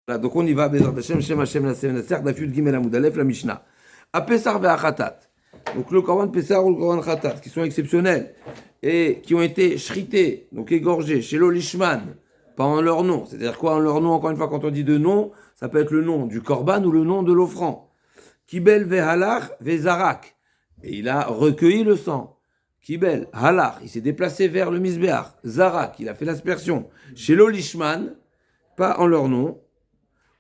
Voilà, donc on y va, Bezrat Hashem, Shem Hashem, la Semenaser, Dafyud Gimel Amud Aleph, la Mishnah. A Pessar ve'achatat. Donc le Korban Pessar ou le Korban Khatat, qui sont exceptionnels et qui ont été shrités, donc égorgés, chez l'Olishman, pas en leur nom. C'est-à-dire quoi en leur nom? Encore une fois, quand on dit de nom, ça peut être le nom du Korban ou le nom de l'offrant. Kibel ve'halach ve'zarak. Et il a recueilli le sang. Kibel, halach, il s'est déplacé vers le Misbéach. Zarak, il a fait l'aspersion. Chez l'Olishman, pas en leur nom.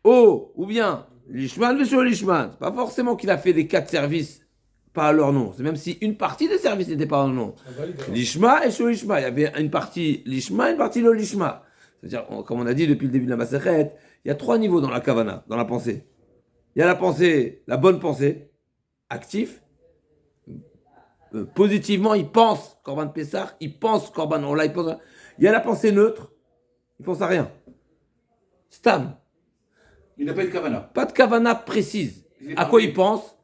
Oh, ou bien, l'Ishman, monsieur l'Ishman. C'est pas forcément qu'il a fait les 4 services, pas à leur nom. C'est même si une partie des services n'était pas à leur nom. L'Ishma et chez l'Ishma. Il y avait une partie l'Ishma et une partie l'Olishma. C'est-à-dire, comme on a dit depuis le début de la Masechet, il y a 3 niveaux dans la Kavana, dans la pensée. Il y a la pensée, la bonne pensée, actif. Positivement, il pense Korban Pessah, il pense Korban Ola, il pense. Il y a la pensée neutre, il pense à rien. Stam. Il n'a pas eu de kavana. Pas de kavana précise. À quoi il pense?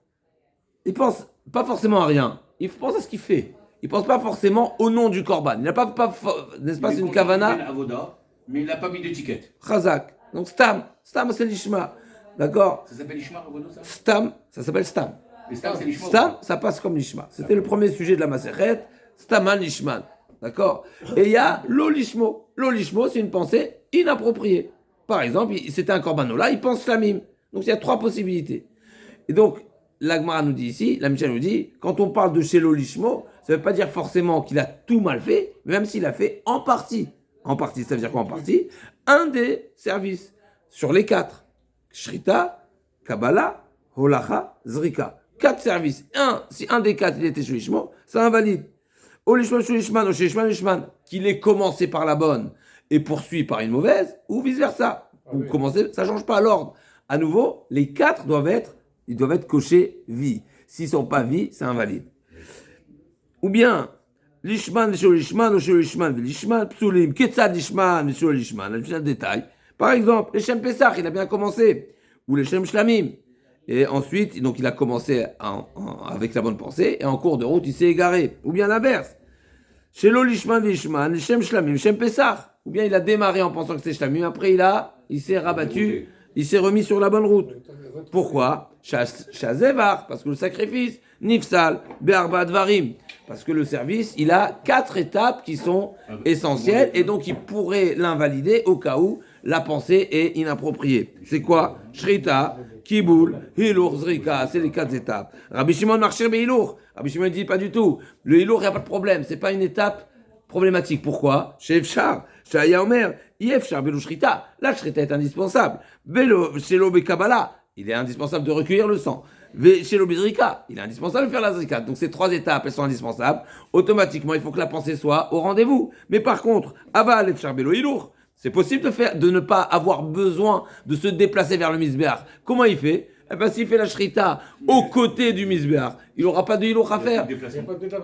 Il pense pas forcément à rien. Il pense à ce qu'il fait. Il pense pas forcément au nom du korban. Il n'a pas n'est-ce pas, c'est une kavana. Mais il n'a pas mis d'étiquette. Chazak. Donc stam. Stam, c'est l'ishma. D'accord? Ça s'appelle l'ishma, Avoda, ça? Stam, ça s'appelle stam. Et stam, c'est l'ishma. Stam, ça passe comme l'ishma. C'était le premier sujet de la Masechet. Staman l'ishman. D'accord? Et il y a l'olishmo. L'olishmo, c'est une pensée inappropriée. Par exemple, c'était un korbanola, il pense shlamim. Donc il y a 3 possibilités. Et donc, l'Agmara nous dit ici, la Mishnah nous dit, quand on parle de Shelo Lishmo, ça ne veut pas dire forcément qu'il a tout mal fait, même s'il a fait en partie. En partie, ça veut dire quoi en partie? Un des services sur les 4. Shrita, Kabbalah, Holacha, Zrika. 4 services. Si un des 4 il était Shelo Lishmo, ça invalide. Olishmo, Shelo Lishman, ou Shelo Lishman, qu'il ait commencé par la bonne et poursuit par une mauvaise, ou vice-versa. Ou commencer, ça ne change pas l'ordre. À nouveau, les 4 doivent être cochés vie. S'ils ne sont pas vie, c'est invalide. Ou bien, l'ishman, chez l'ishman, ou chez l'ishman, l'ishman, psulim, ketzad l'ishman, chez l'ishman, un détail. Par exemple, le Shem Pesach, il a bien commencé. Ou le Shem Shlamim. Et ensuite, donc il a commencé avec la bonne pensée, et en cours de route, il s'est égaré. Ou bien l'inverse. Chez l'olishman, l'ishman, le Shem Shlamim, Shem Pesach. Ou bien il a démarré en pensant que c'était Shlamim, après il s'est rabattu, il s'est remis sur la bonne route. Pourquoi? Shazevar, parce que le sacrifice, Nifsal, Be'arba Dvarim, parce que le service, il a 4 étapes qui sont essentielles, et donc il pourrait l'invalider au cas où la pensée est inappropriée. C'est quoi? Shrita, Kiboul, Hilour, Zrika, c'est les 4 étapes. Rabbi Shimon Marchir Hilour. Rabbi Shimon dit pas du tout. Le Hilour, il n'y a pas de problème, c'est pas une étape problématique. Pourquoi? Chez Efchar, chez Aya Omer, Yefchar, Belo Shrita. La Shrita est indispensable. Chez l'Obé Kabbalah, il est indispensable de recueillir le sang. Chez l'Obé Zrika, il est indispensable de faire la Zrika. Donc ces 3 étapes, elles sont indispensables. Automatiquement, il faut que la pensée soit au rendez-vous. Mais par contre, Aval, Efchar, Belo Hilour, c'est possible de ne pas avoir besoin de se déplacer vers le Misbéach. Comment il fait? Eh bien, s'il fait la Shrita aux côtés du Misbéach, il n'aura pas de hilour à faire. Il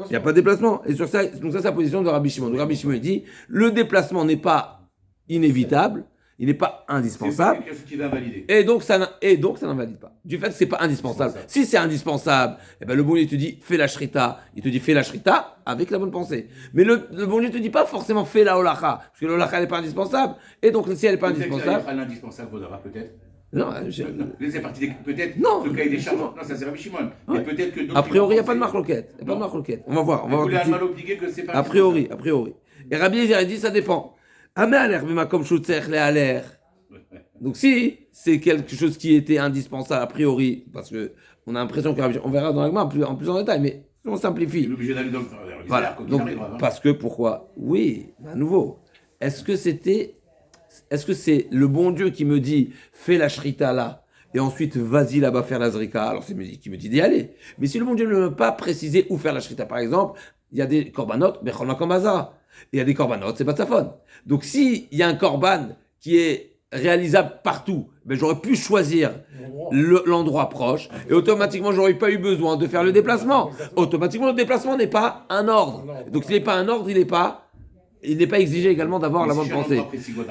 n'y a pas de déplacement. Et sur ça, donc ça, c'est la position de Rabbi Shimon. Donc Rabbi Shimon dit, le déplacement n'est pas inévitable, il n'est pas indispensable. C'est quelque chose qui va invalider. Et donc ça n'invalide pas. Du fait que c'est pas indispensable. Si c'est indispensable, eh ben le bon Dieu te dit, fais la Shrita. Il te dit, fais la Shrita avec la bonne pensée. Mais le bon Dieu te dit pas forcément, fais la Holacha. Parce que la Holacha n'est pas indispensable. Et donc, si elle n'est pas indispensable. L'indispensable vaudra peut-être. Non, c'est parti peut-être. Non, le cahier des charges. Non, ça c'est Rabbi Shimon. Ouais. Mais peut-être que a priori, il n'y a pas de marloquette. Il n'y a pas de marloquette. On va voir. Vous voulez mal obliger que c'est pas. A priori. Et Rabbi Yezer dit, ça dépend. Donc si c'est quelque chose qui était indispensable a priori, parce que on a l'impression qu'on verra dans l'agma en plus en détail, mais on simplifie. Il est obligé d'aller dans le voilà. Donc, parce que pourquoi? Oui, à nouveau. Est-ce que c'est le bon Dieu qui me dit fais la shrita là et ensuite vas-y là-bas faire la zrika? Alors c'est qui me dit d'y aller. Mais si le bon Dieu ne m'a pas précisé où faire la shrita, par exemple, il y a des korbanot, bechol makom hazara. Il y a des korbanot, c'est pas de sa faute. Donc s'il y a un korban qui est réalisable partout, ben j'aurais pu choisir l'endroit proche et automatiquement j'aurais pas eu besoin de faire le déplacement. Automatiquement le déplacement n'est pas un ordre. Donc s'il n'est pas un ordre, il n'est pas exigé également d'avoir la bonne pensée.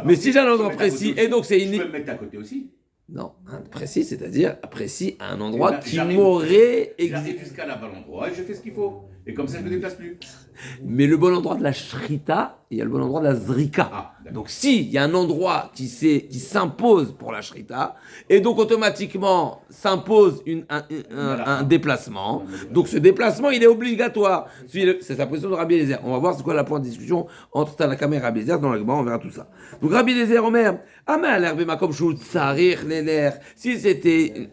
Mais si j'ai un endroit précis, et donc c'est Tu peux le mettre à côté aussi. Non, un précis, c'est-à-dire précis à un endroit qui m'aurait exigé. J'arrive jusqu'à là-bas l'endroit et je fais ce qu'il faut. Et comme ça, je ne me déplace plus. Mais le bon endroit de la shrita, il y a le bon endroit de la zrika. Ah, d'accord. Donc s'il y a un endroit qui s'impose pour la shrita, et donc automatiquement s'impose un déplacement, donc ce déplacement il est obligatoire. C'est sa position de Rabbi Eliezer. On va voir c'est quoi la point de discussion entre Tanakama et Rabbi Eliezer dans l'Agma, on verra tout ça. Donc Rabbi Eliezer Omer, si c'était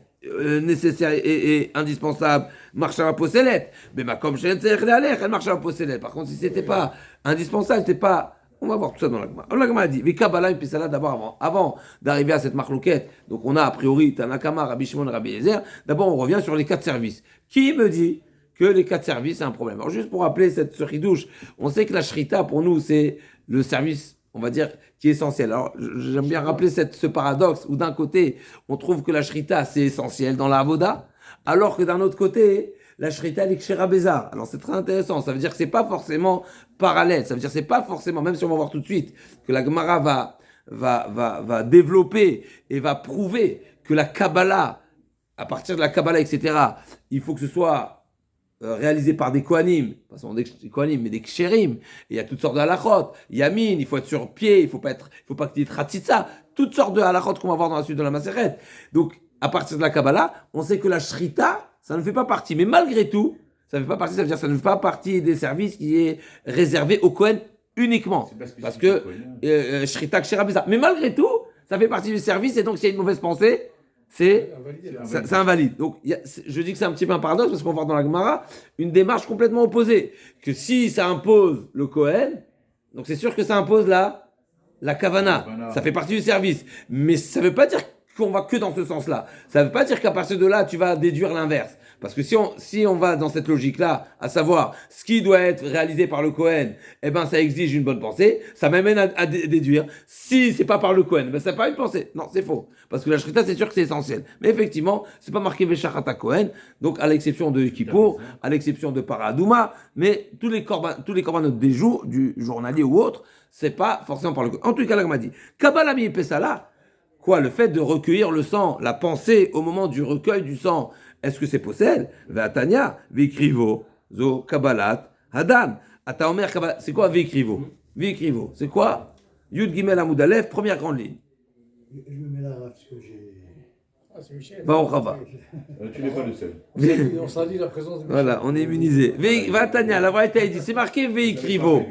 nécessaire et indispensable, marche à la posselette. Mais comme je elle marche à la posselette. Par contre, si c'était pas indispensable, c'était pas. On va voir tout ça dans l'agma. L'agma a dit, Kabbalah et là d'abord avant d'arriver à cette marloquette. Donc on a a priori Tanakama, Rabbi Shimon, Rabbi Eliezer. D'abord on revient sur les 4 services. Qui me dit que les 4 services c'est un problème? Alors juste pour rappeler ce ridouche, on sait que la shrita pour nous c'est le service, on va dire, qui est essentiel. Alors, j'aime bien rappeler ce paradoxe où d'un côté, on trouve que la shrita, c'est essentiel dans la avoda, alors que d'un autre côté, la shrita, elle est kshera bézar. Alors, c'est très intéressant. Ça veut dire que c'est pas forcément parallèle. Ça veut dire que c'est pas forcément, même si on va voir tout de suite, que la Gemara va développer et va prouver que la Kabbalah, à partir de la Kabbalah, etc., il faut que ce soit réalisé par des Kohanim, pas seulement des Kohanim, mais des Kshérim. Il y a toutes sortes de halachot. Yamin, il faut être sur pied, il faut pas que tu aies Khatitsa. Toutes sortes de halachot qu'on va voir dans la suite de la Maseret. Donc, à partir de la Kabbalah, on sait que la Shrita, ça ne fait pas partie. Mais malgré tout, ça ne fait pas partie, ça veut dire que ça ne fait pas partie des services qui est réservé aux Kohen uniquement. Parce que Shrita, Kshera, ça. Mais malgré tout, ça fait partie du service et donc s'il y a une mauvaise pensée, c'est invalide. Donc, je dis que c'est un petit peu un paradoxe parce qu'on va voir dans la Gemara une démarche complètement opposée. Que si ça impose le Kohen, donc c'est sûr que ça impose la Kavana. Ça fait partie du service. Mais ça ne veut pas dire qu'on va que dans ce sens-là. Ça ne veut pas dire qu'à partir de là, tu vas déduire l'inverse. Parce que si on va dans cette logique-là, à savoir ce qui doit être réalisé par le Kohen, eh ben ça exige une bonne pensée, ça m'amène à déduire. Si c'est pas par le Kohen, ben c'est pas une pensée. Non, c'est faux. Parce que la Shrita, c'est sûr que c'est essentiel. Mais effectivement, c'est pas marqué Veshachata Kohen, donc à l'exception de Kippour, à l'exception de Paradouma, mais tous les corbanotes des jours, du journalier ou autre, c'est pas forcément par le Kohen. En tout cas, là, on m'a dit, Kabbalah mi Pesala, quoi, le fait de recueillir le sang, la pensée au moment du recueil du sang, est-ce que c'est possible? Ve'atania, ve'ikrivo, zo kabbalat, hadam. Ata omer kabbalat, c'est quoi ve'ikrivo? Ve'ikrivo, c'est quoi? Yud Gimel Amud Aleph, première grande ligne. Je me mets là parce que j'ai. Ah, c'est Michel. Va au Rabat. Tu n'es pas le seul. On salit la présence de Michel. Voilà, on est immunisé. Ve'atania, la vraie dit, c'est marqué ve'ikrivo.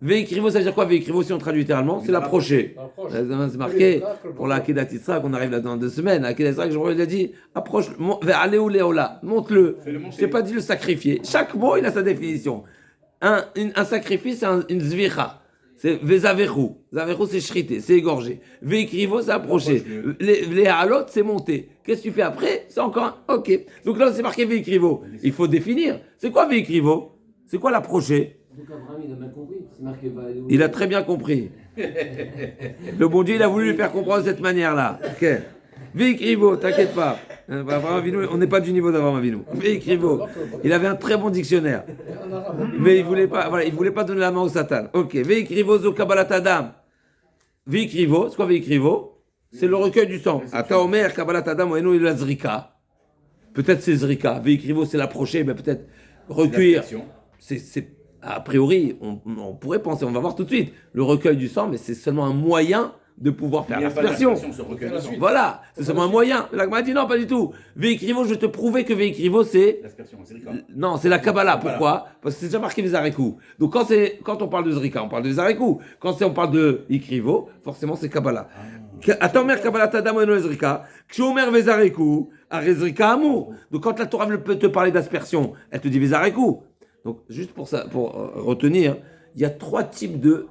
Ve'ikrivo, ça veut dire quoi ve'ikrivo si on traduit littéralement? C'est l'approcher. C'est marqué pour la Kedat Yitzhak, on arrive là dans 2 semaines. La Kedat Yitzhak, je lui ai dit, approche, allez où Léola, monte-le. Je t'ai pas dit le sacrifier. Chaque mot, il a sa définition. Un sacrifice, c'est une zvicha. C'est vezavechu. Zavechu, c'est shrité, c'est égorgé. Ve'ikrivo, c'est approcher. Les halot, c'est monter. Qu'est-ce que tu fais après? C'est encore ok. Donc là, c'est marqué ve'ikrivo. Il faut définir. C'est quoi ve'ikrivo? C'est quoi l'approcher? Donc Abraham, il a bien compris. C'est marqué Il a très bien compris. Le bon Dieu, il a voulu lui faire comprendre de cette manière-là. Ok. Vécrivo, t'inquiète pas. Abraham Avinu, on n'est pas du niveau d'Abraham Avinu. Vécrivo, il avait un très bon dictionnaire. Mais il voulait pas donner la main au Satan. Ok. Vécrivo zo kabbalat adam. Vécrivo, c'est quoi Vécrivo? C'est le recueil du sang. Ata omer kabbalat adam ou la zrika. Peut-être c'est zrika. Vécrivo, c'est l'approcher, mais peut-être recueillir. C'est a priori, on pourrait penser, on va voir tout de suite, le recueil du sang, mais c'est seulement un moyen de pouvoir faire l'aspersion. Voilà, c'est seulement un moyen. La m'a dit non, pas du tout. Veikrivo, je vais te prouver que Veikrivo, c'est. L'aspersion, c'est Zrika. Non, c'est la Kabbalah. Pourquoi? Parce que c'est déjà marqué Vezarekou. Donc quand on parle de Zrika, on parle de Vezarekou. Quand on parle de Ikrivo, forcément c'est Kabbalah. Attends, mer Kabbalah Tadam et Zrika. Kshomer Vezarekou, Arezrika Amour. Donc quand la Torah peut te parler d'aspersion, elle te dit Vezarekou. Donc, juste pour ça, pour retenir, il y a 3 types de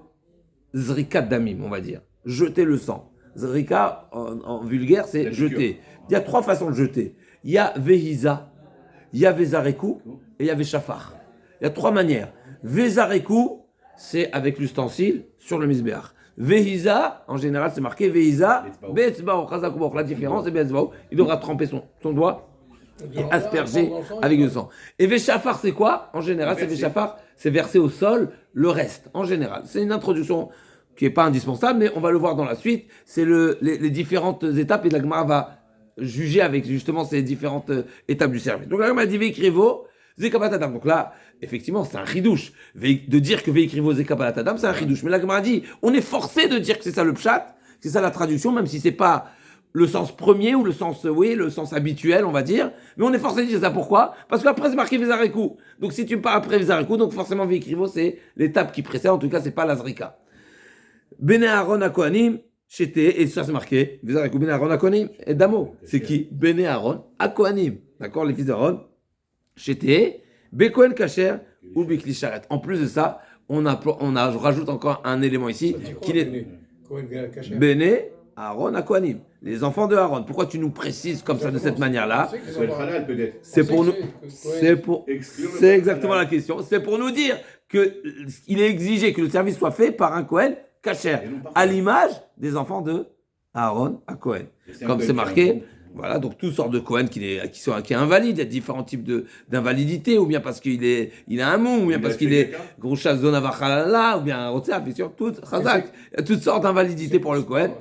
zrika damim, on va dire. Jeter le sang. Zrika, en vulgaire, c'est jeter. Il y a 3 façons de jeter. Il y a vehiza, il y a vezareku et il y a veshafar. Il y a 3 manières. Vezareku, c'est avec l'ustensile sur le misbéach. Vehiza, en général, c'est marqué vehiza, betzbao, chazakubok. La différence, c'est betzbao. Il devra tremper son doigt et asperger avec du sang. Et Véchafar, c'est quoi? En général, c'est Véchafar, c'est verser au sol le reste. En général, c'est une introduction qui n'est pas indispensable, mais on va le voir dans la suite. C'est les différentes étapes et la Gemara va juger avec justement ces différentes étapes du service. Donc la Gemara dit Vékrivo, Zekabat Adam. Donc là, effectivement, c'est un chidouche. De dire que Veikrivo Zekabat Adam, c'est un chidouche. Mais la Gemara dit, on est forcé de dire que c'est ça le pshat, c'est ça la traduction, même si c'est pas le sens premier ou le sens, le sens habituel, on va dire. Mais on est forcé de dire ça. Pourquoi? Parce qu'après, c'est marqué Vezareku. Donc si tu me parles après Vezareku, donc forcément Veikrivo, c'est l'étape qui précède. En tout cas, c'est pas l'Azrika. Bene Aaron Akohanim, Chété, et ça c'est marqué, Vezareku Bene Aaron Akohanim, et Damo. C'est qui? Bene Aaron Akohanim. D'accord, les fils d'Aaron. Chété, Bekohen Kacher ou Bikli Sharet. En plus de ça, je rajoute encore un élément ici, qu'il est Bene Aaron Akohanim, les enfants de Aaron. Pourquoi tu nous précises comme ça de cette manière-là? Ça peut être halal, peut-être. C'est pour nous. Exclure le C'est exactement halal. la question. C'est pour nous dire que il est exigé que le service soit fait par un Kohen Kacher, Et non par à Kohen. l'image des enfants de Aaron à Kohen. Et c'est un Comme Kohen c'est qui a un marqué. bon- Voilà, donc toutes sortes de Kohen qui est invalide. Il y a différents types d'invalidité, ou bien parce il a un mot, ou bien Il parce a qu'il tué est quelqu'un. Groucha Zona Vachalala, ou bien un Rotsef, bien sûr, tout, Chazak. Il y a toutes sortes d'invalidités pour le Kohen.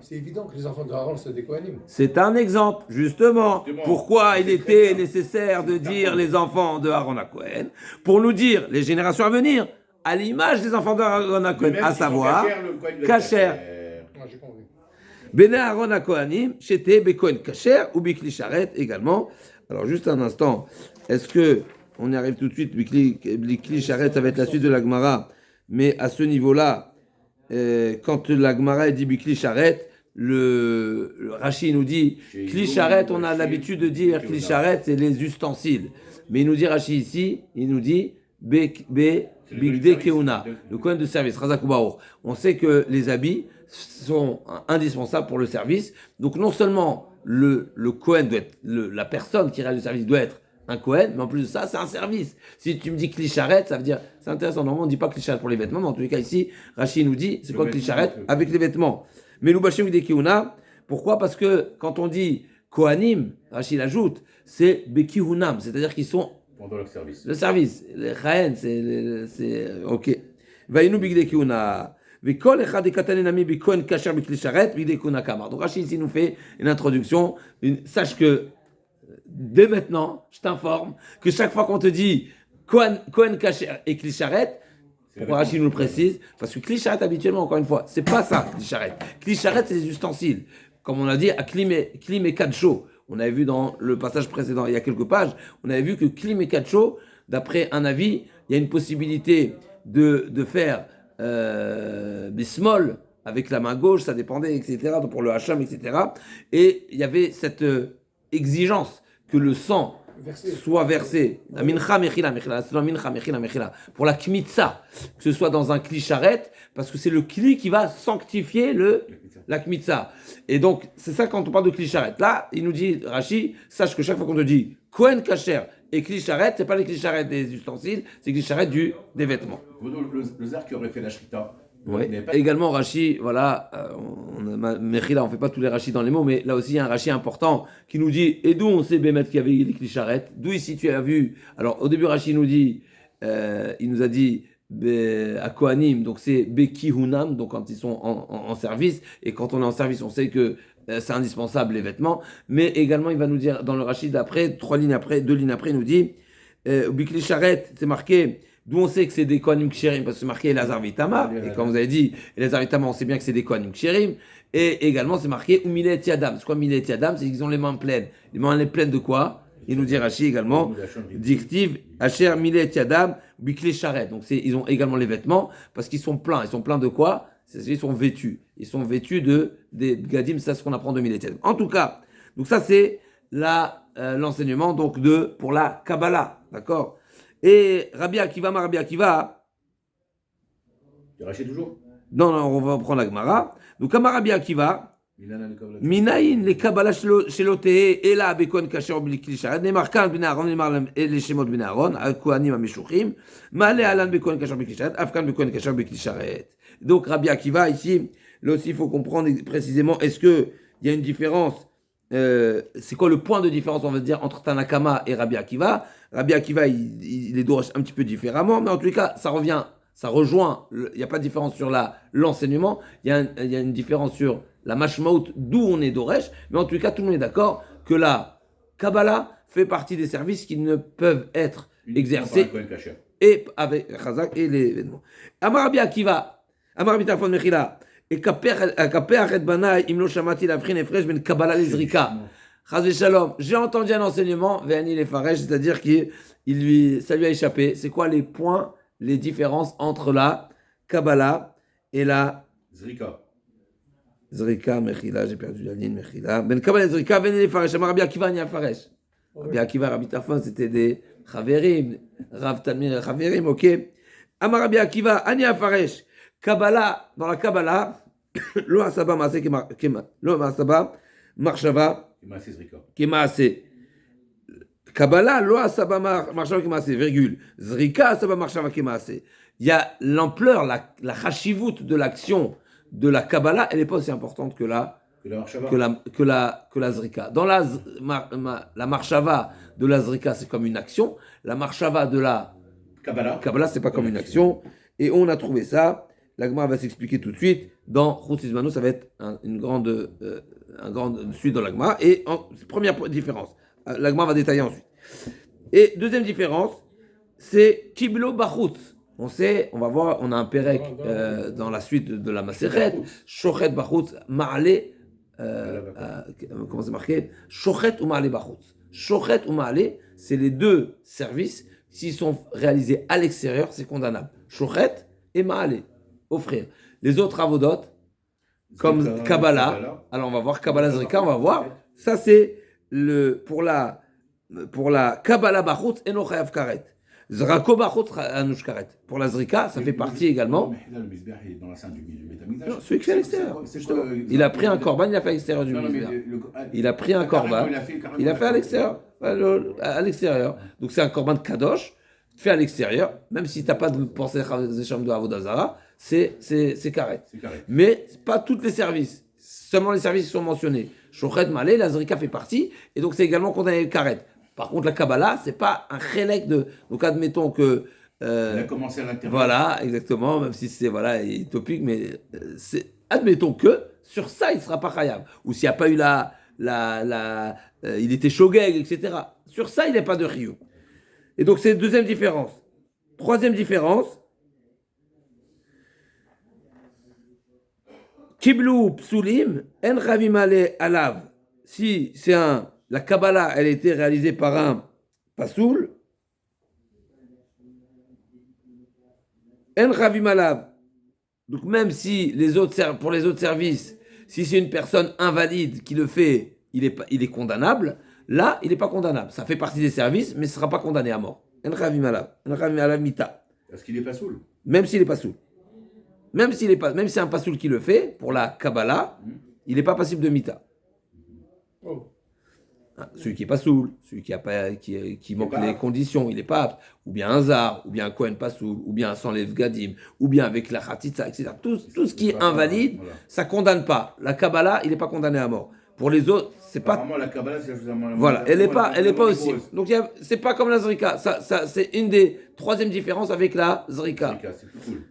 C'est évident que les enfants de Aaron, c'est des Kohanim. C'est un exemple, justement, Justement, pourquoi il c'est était très bien. nécessaire de C'est dire carrément. les enfants de Aaron à Cohen, pour nous dire les générations à venir, à l'image des enfants de Aaron à Cohen, Même à s'ils sont savoir, cachers, le Kohen doit être Kacher. Moi, j'ai compris. Bene Aaron à Kohanim, Chété, Bekohen Kacher, ou Bikli Sharet également. Alors, juste un instant, est-ce que on y arrive tout de suite? Bikli Sharet, ça va être la suite de la Gemara, mais à ce niveau-là, quand la Gemara dit Bikli Sharet, le Rashi nous dit Kli Sharet, on a l'habitude de dire Kli Sharet, c'est les ustensiles. Mais il nous dit Rashi ici, il nous dit Bigde Keuna, le coin de service, Razak ou Baour. On sait que les habits sont indispensables pour le service. Donc non seulement le Cohen doit être, la personne qui réalise le service doit être un Cohen, mais en plus de ça, c'est un service. Si tu me dis Kli-Sharet, ça veut dire, c'est intéressant, normalement on ne dit pas Kli-Sharet pour les vêtements, mais en tous les cas ici, Rachid nous dit, c'est quoi Kli-Sharet? Avec les vêtements. Mais l'Ubashim de Keuna, pourquoi? Parce que quand on dit Kohanim, Rachid ajoute, c'est Bekihunam, c'est-à-dire qu'ils sont pendant leur service. le service. Les Chaen, c'est ok. Vaïnou Bigde Keuna. Vekol echad ekatanenami bikohen kasher bikli sharet bigde keuna kamar. Donc Rachid ici nous fait une introduction. Sache que dès maintenant, je t'informe que chaque fois qu'on te dit Kohen kasher et kli sharet, pourquoi Rachid nous le précise? Parce que kli sharet habituellement, encore une fois, c'est pas ça kli sharet. Kli sharet, c'est les ustensiles. Comme on a dit à klim et kadsho. On avait vu dans le passage précédent, il y a quelques pages, on avait vu que klim et kadsho, d'après un avis, il y a une possibilité de faire bismol avec la main gauche, ça dépendait, etc. Donc pour le hacham, etc. Et il y avait cette exigence que le sang soit versé. La mincha mechila, c'est la mincha mechila. Pour la kmitza, que ce soit dans un kli sharet, parce que c'est le kli qui va sanctifier la kmitza. Et donc, c'est ça quand on parle de kli sharet. Là, il nous dit, Rashi, sache que chaque fois qu'on te dit Kohen kasher et kli sharet, c'est pas les kli sharet des ustensiles, c'est kli sharet des vêtements. Le zar qui aurait fait la shrita. Oui. il n'avait pas- Également, Rashi, voilà, Mechila, on ne fait pas tous les Rashi dans les mots, mais là aussi, il y a un Rashi important qui nous dit, et d'où on sait Bémet qu'il y avait les Kli-Sharet, d'où ici tu as vu, alors au début, Rashi nous dit, il nous a dit, à Kohanim, donc c'est Beki Hunam, donc quand ils sont en service, et quand on est en service, on sait que c'est indispensable les vêtements, mais également, il va nous dire, dans le Rashi d'après, 2 lignes après, il nous dit, Bikli Sharet, c'est marqué, d'où on sait que c'est des Kohanim Ksherim, parce que c'est marqué Elazar Vitama, et comme vous avez dit, Elazar Vitama, on sait bien que c'est des Kohanim Ksherim, et également c'est marqué Umilet Yadam. C'est quoi Milet Yadam? C'est qu'ils ont les mains pleines. Les mains pleines de quoi? Il nous dit Rashi également, Dictive, Asher Milet Yadam, Bikli Sharet. Donc ils ont également les vêtements, parce qu'ils sont pleins. Ils sont pleins de quoi? Ils sont vêtus. Ils sont vêtus des Gadim, ça c'est ce qu'on apprend de Milet Yadam. En tout cas, donc ça c'est l'enseignement donc pour la Kabbalah, d'accord? Et Rabbi Akiva, Tu rachètes toujours non, on va prendre la Gemara. Donc, comme Rabbi Akiva, Minaïn, les Kabbalah Shelotehe, et là, Bekon Kasher Bli Klisharet, Neymar Kan Ben Aaron, Neymar les Shemot Ben Aaron, Kohanim Ameshuchim, Male Alan Bekon Kasher Bli Klisharet, Afkan Bekon Kasher Bli Klisharet. Donc, Rabbi Akiva, ici, là aussi, il faut comprendre précisément, est-ce qu'il y a une différence? C'est quoi le point de différence, on va dire, entre Tanakama et Rabbi Akiva? Rabbi Akiva, il les doit un petit peu différemment, mais en tous les cas, ça rejoint, il n'y a pas de différence sur l'enseignement, il y a une différence sur la mashmaout, d'où on est d'Oresh, mais en tous les cas, tout le monde est d'accord que la Kabbalah fait partie des services qui ne peuvent être Uniquement exercés par un Kohen Kasher. et avec Chazak et les vêtements. Amar Rabbi Akiva, Amar Rabbi Tarfon Mechila, et Kapeh Achet Banai, Imlo Shamati Lavrin Efresh Ben Kabbalah Lezrika. Chaz Shalom, j'ai entendu un enseignement, Ve'ani Lefaresh, c'est-à-dire ça lui a échappé. C'est quoi les points, les différences entre la Kabbalah et la Zrika. Zrika, Mechila, j'ai perdu la ligne, Mechila. Ben Kabbalah Zrika, Ve'ani Lefaresh, Amar Rabbi Akiva, Ani Afaresh. Rabbi Akiva, Rabbi Tarfon, c'était des Chaverim, Rav Talmid Chaverim, ok. Amar Rabbi Akiva, Ani Afaresh. Kabbalah, dans la Kabbalah, Lo Asaba Maase Lo Asaba Marshava Maaseh Zrika. Kemaase. Kabbalah, Lo Asaba Marshava Kemaase, virgule. Zrika Asaba Marshava Kemaase. Il y a l'ampleur, la chashivut de l'action de la Kabbalah, elle n'est pas aussi importante que la Zrika. Dans la marshava de la Zrika, c'est comme une action. La marshava de la Kabbalah, c'est pas comme une action. Et on a trouvé ça. La Gemara va s'expliquer tout de suite. Dans Chutz Izmano, ça va être un grand suite dans la Gemara. Et première différence. La Gemara va détailler ensuite. Et deuxième différence, c'est Kiblo Bachutz. On sait, on va voir, on a un Pérec dans la suite de la Maseret. Shochet Bachutz, Ma'ale. Comment c'est marqué? Shochet ou Ma'ale Bachutz. Shochet ou Ma'ale, c'est les deux services. S'ils sont réalisés à l'extérieur, c'est condamnable. Shochet et Ma'ale. Offrir. Les autres avodot, comme Kabbalah, alors on va voir Kabbalah Zrika, on va voir. Ça c'est pour la Kabbalah Bachutz Eno Chayav Karet. Zrako Bachutz Anush Karet. Pour la Zrika, ça fait partie également. Le Mizbeach est dans la salle du Betamikdash. Non, celui qui fait à l'extérieur. Il a pris un korban, il a fait à l'extérieur du Mizbeach. Il a pris un korban, il a fait à l'extérieur. À l'extérieur. Donc c'est un korban de Kadosh, fait à l'extérieur, même si tu n'as pas de pensée de Avodazara. C'est carré. Mais pas tous les services. Seulement les services qui sont mentionnés. Shochet, Malé, la Zrika fait partie. Et donc c'est également condamné le karet. Par contre, la Kabbalah, c'est pas un chélek de. Donc admettons que. Il a commencé à l'intérieur. Voilà, exactement. Même si c'est utopique, mais admettons que sur ça, il ne sera pas chayav. Ou s'il n'y a pas eu il était shogeg, etc. Sur ça, il n'est pas de chiyuv. Et donc c'est la deuxième différence. Troisième différence. Kiblu psulim en chavim ale alav. Si c'est la Kabbalah, elle a été réalisée par un pasoul. En chavim alav. Donc même si pour les autres services, si c'est une personne invalide qui le fait, il est condamnable. Là, il n'est pas condamnable. Ça fait partie des services, mais il ne sera pas condamné à mort. En chavim alav mita. Est-ce qu'il n'est pas saoul? Même s'il n'est pas saoul. Même si c'est un pasoul qui le fait, pour la Kabbalah, il n'est pas passible de mita. Oh. Celui qui est pasoul, celui qui manque les conditions, il n'est pas apte. Ou bien un zar, ou bien un kohen pasoul, ou bien un sans les gadim, ou bien avec la khatitsa, etc. Tout ce qui est invalide, ça ne condamne pas. La Kabbalah, il n'est pas condamné à mort. Pour les autres, c'est pas. Apparemment, la Kabbalah, c'est Voilà, elle n'est pas aussi. Donc c'est pas comme la Zrika. Ça, c'est une des troisième différences avec la Zrika. C'est plus cool.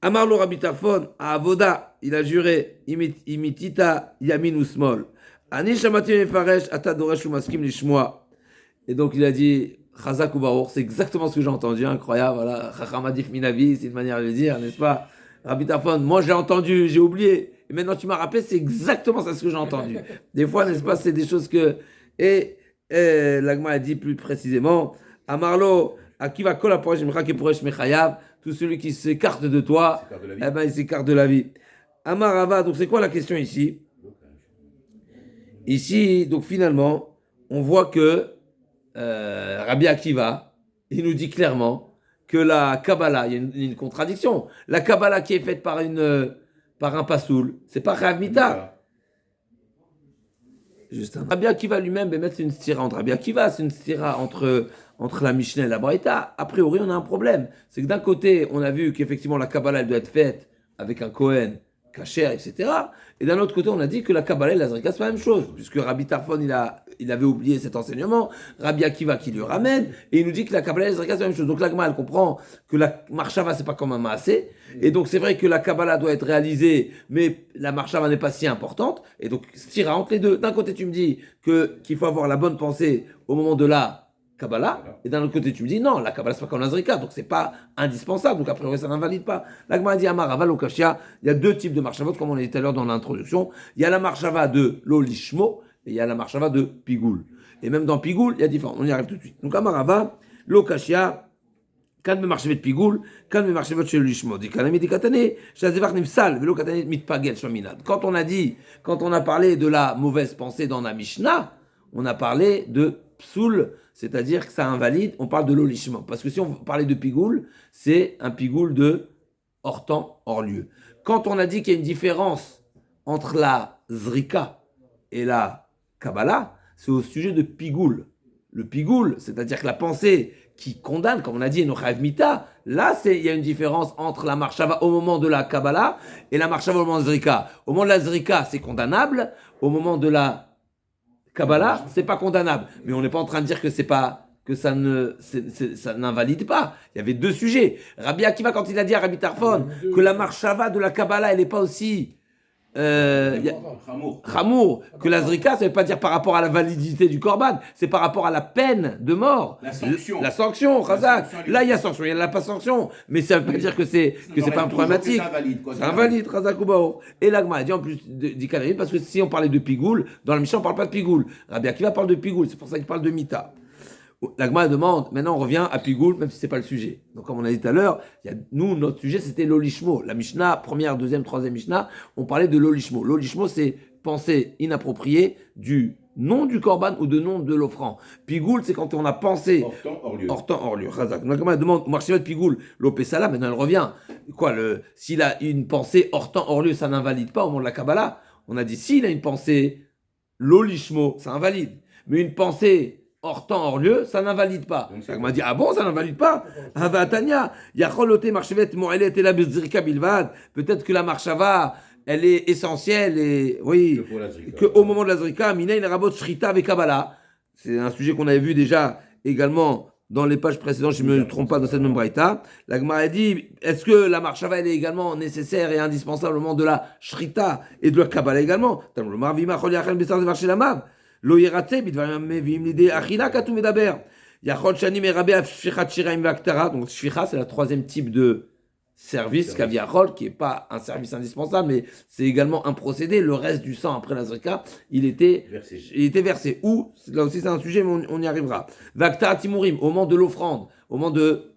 Amar lo Rabbi Tarfon, à Avoda, il a juré, imitita yamin ou smol. Ani shamati mefaresh, ata doresh ou maskim lishmoa. Et donc il a dit, chazak ou barour, c'est exactement ce que j'ai entendu, incroyable, voilà, chachamadif minavi, c'est une manière de le dire, n'est-ce pas? Rabbi Tarfon, moi j'ai entendu, j'ai oublié, et maintenant tu m'as rappelé, c'est exactement ça ce que j'ai entendu. Des fois, n'est-ce pas, c'est des choses que. Et l'agma a dit plus précisément, Amarlo, akiva kol aporesh mechake poresh mechayav. Tout celui qui s'écarte de toi, il s'écarte de la vie. Amarava, donc c'est quoi la question ici? Ici, donc finalement, on voit que Rabbi Akiva, il nous dit clairement que la Kabbalah, il y a une contradiction. La Kabbalah qui est faite par un pasoul, c'est pas Chayav Mita. Juste un. Rabbi Akiva lui-même, c'est une stira entre Rabbi Akiva, c'est une stira entre la Mishnah et la Braïta. A priori, on a un problème. C'est que d'un côté, on a vu qu'effectivement la Kabbalah elle doit être faite avec un Kohen, Kacher, etc. Et d'un autre côté, on a dit que la Kabbalah et la Zrika, c'est la même chose, puisque Rabbi Tarfon, il a il avait oublié cet enseignement. Rabbi Akiva qui lui ramène, et il nous dit que la Kabbalah et la Zrika, c'est la même chose. Donc la Gemara, elle comprend que la Marshava, c'est pas comme un Maasé, et donc c'est vrai que la Kabbalah doit être réalisée, mais la Marshava n'est pas si importante, et donc stira entre les deux. D'un côté, tu me dis qu'il faut avoir la bonne pensée au moment de la Kabbalah, et d'un autre côté, tu me dis non, la Kabbalah, c'est pas comme la Zrika, donc c'est pas indispensable, donc a priori, ça n'invalide pas. La Gemara dit Amar Aval Okashia, il y a deux types de Marshavot, comme on l'a dit tout à l'heure dans l'introduction. Il y a la Marshava de l'Olishmo, et il y a la Marshava de Pigoul. Et même dans Pigoul, il y a différents. On y arrive tout de suite. Donc Amar Ava, l'Okashia, quand me marchevet de Pigoul, quand me marchevet de l'Olishmo, dit Kanami dit Katane, Shazevach Nimsal, Velo Katane Mitpagel Shominad. Quand on a parlé de la mauvaise pensée dans la Mishnah, on a parlé de Psoul, c'est-à-dire que ça invalide, on parle de l'olishmo. Parce que si on parlait de pigoul, c'est un pigoul de hors temps, hors lieu. Quand on a dit qu'il y a une différence entre la zrika et la kabbalah, c'est au sujet de pigoul. Le pigoul, c'est-à-dire que la pensée qui condamne, comme on a dit, Enochav Mita, là, il y a une différence entre la marshava au moment de la kabbalah et la marshava au moment de la zrika. Au moment de la zrika, c'est condamnable. Au moment de la Kabbalah, c'est pas condamnable, mais on n'est pas en train de dire que ça n'invalide pas. Il y avait deux sujets. Rabbi Akiva, quand il a dit à Rabbi Tarfon que la marshava de la Kabbalah, elle n'est pas aussi Chamour, que la Zrika, ça ne veut pas dire par rapport à la validité du Korban, c'est par rapport à la peine de mort. La sanction, Razak. Là, il y a sanction, il n'y a pas sanction, mais ça ne veut pas dire que c'est pas un problématique. C'est invalide, Razak ou Baor. Et l'Agma a dit en plus d'Ikanaïm, parce que si on parlait de Pigoul, dans la Mishnah, on ne parle pas de Pigoul. Rabbi Akiva parle de Pigoul, c'est pour ça qu'il parle de Mita. L'Agma demande, maintenant on revient à Pigoul, même si ce n'est pas le sujet. Donc comme on a dit tout à l'heure, nous, notre sujet c'était l'Olishmo. La Mishnah, première, deuxième, troisième Mishnah, on parlait de l'Olishmo. L'Olishmo, c'est pensée inappropriée du nom du Korban ou de nom de l'offrand. Pigoul, c'est quand on a pensé hors temps, hors lieu. Razak. Donc l'Agma demande, Marchivet Pigoul, l'Opesala, maintenant elle revient. S'il a une pensée hors temps, hors lieu, ça n'invalide pas au moment de la Kabbalah. On a dit, s'il a une pensée, l'Olishmo, ça invalide. Mais une pensée hors temps, hors lieu, ça n'invalide pas. Donc, on m'a dit, ah bon, ça n'invalide pas? Peut-être que la marshava, elle est essentielle et, oui, qu'au moment de la zrika, Minaï Rabot Shrita avec Kabbalah. C'est un sujet qu'on avait vu déjà également dans les pages précédentes, je ne me trompe pas, dans cette même braïta. La Gemara a dit, est-ce que la marshava, elle est également nécessaire et indispensable au moment de la Shrita et de la Kabbalah également? Lo yeratze bidvarim meviim l'idée achila katu medaber. Yachol shani merabe afshichat shiraim vaktara. Donc shficha, c'est le troisième type de service kaviachol, qui n'est pas un service indispensable, mais c'est également un procédé. Le reste du sang après la zrika, il était versé. Ou là aussi c'est un sujet, mais on y arrivera. Vaktara timurim, au moment de l'offrande, au moment de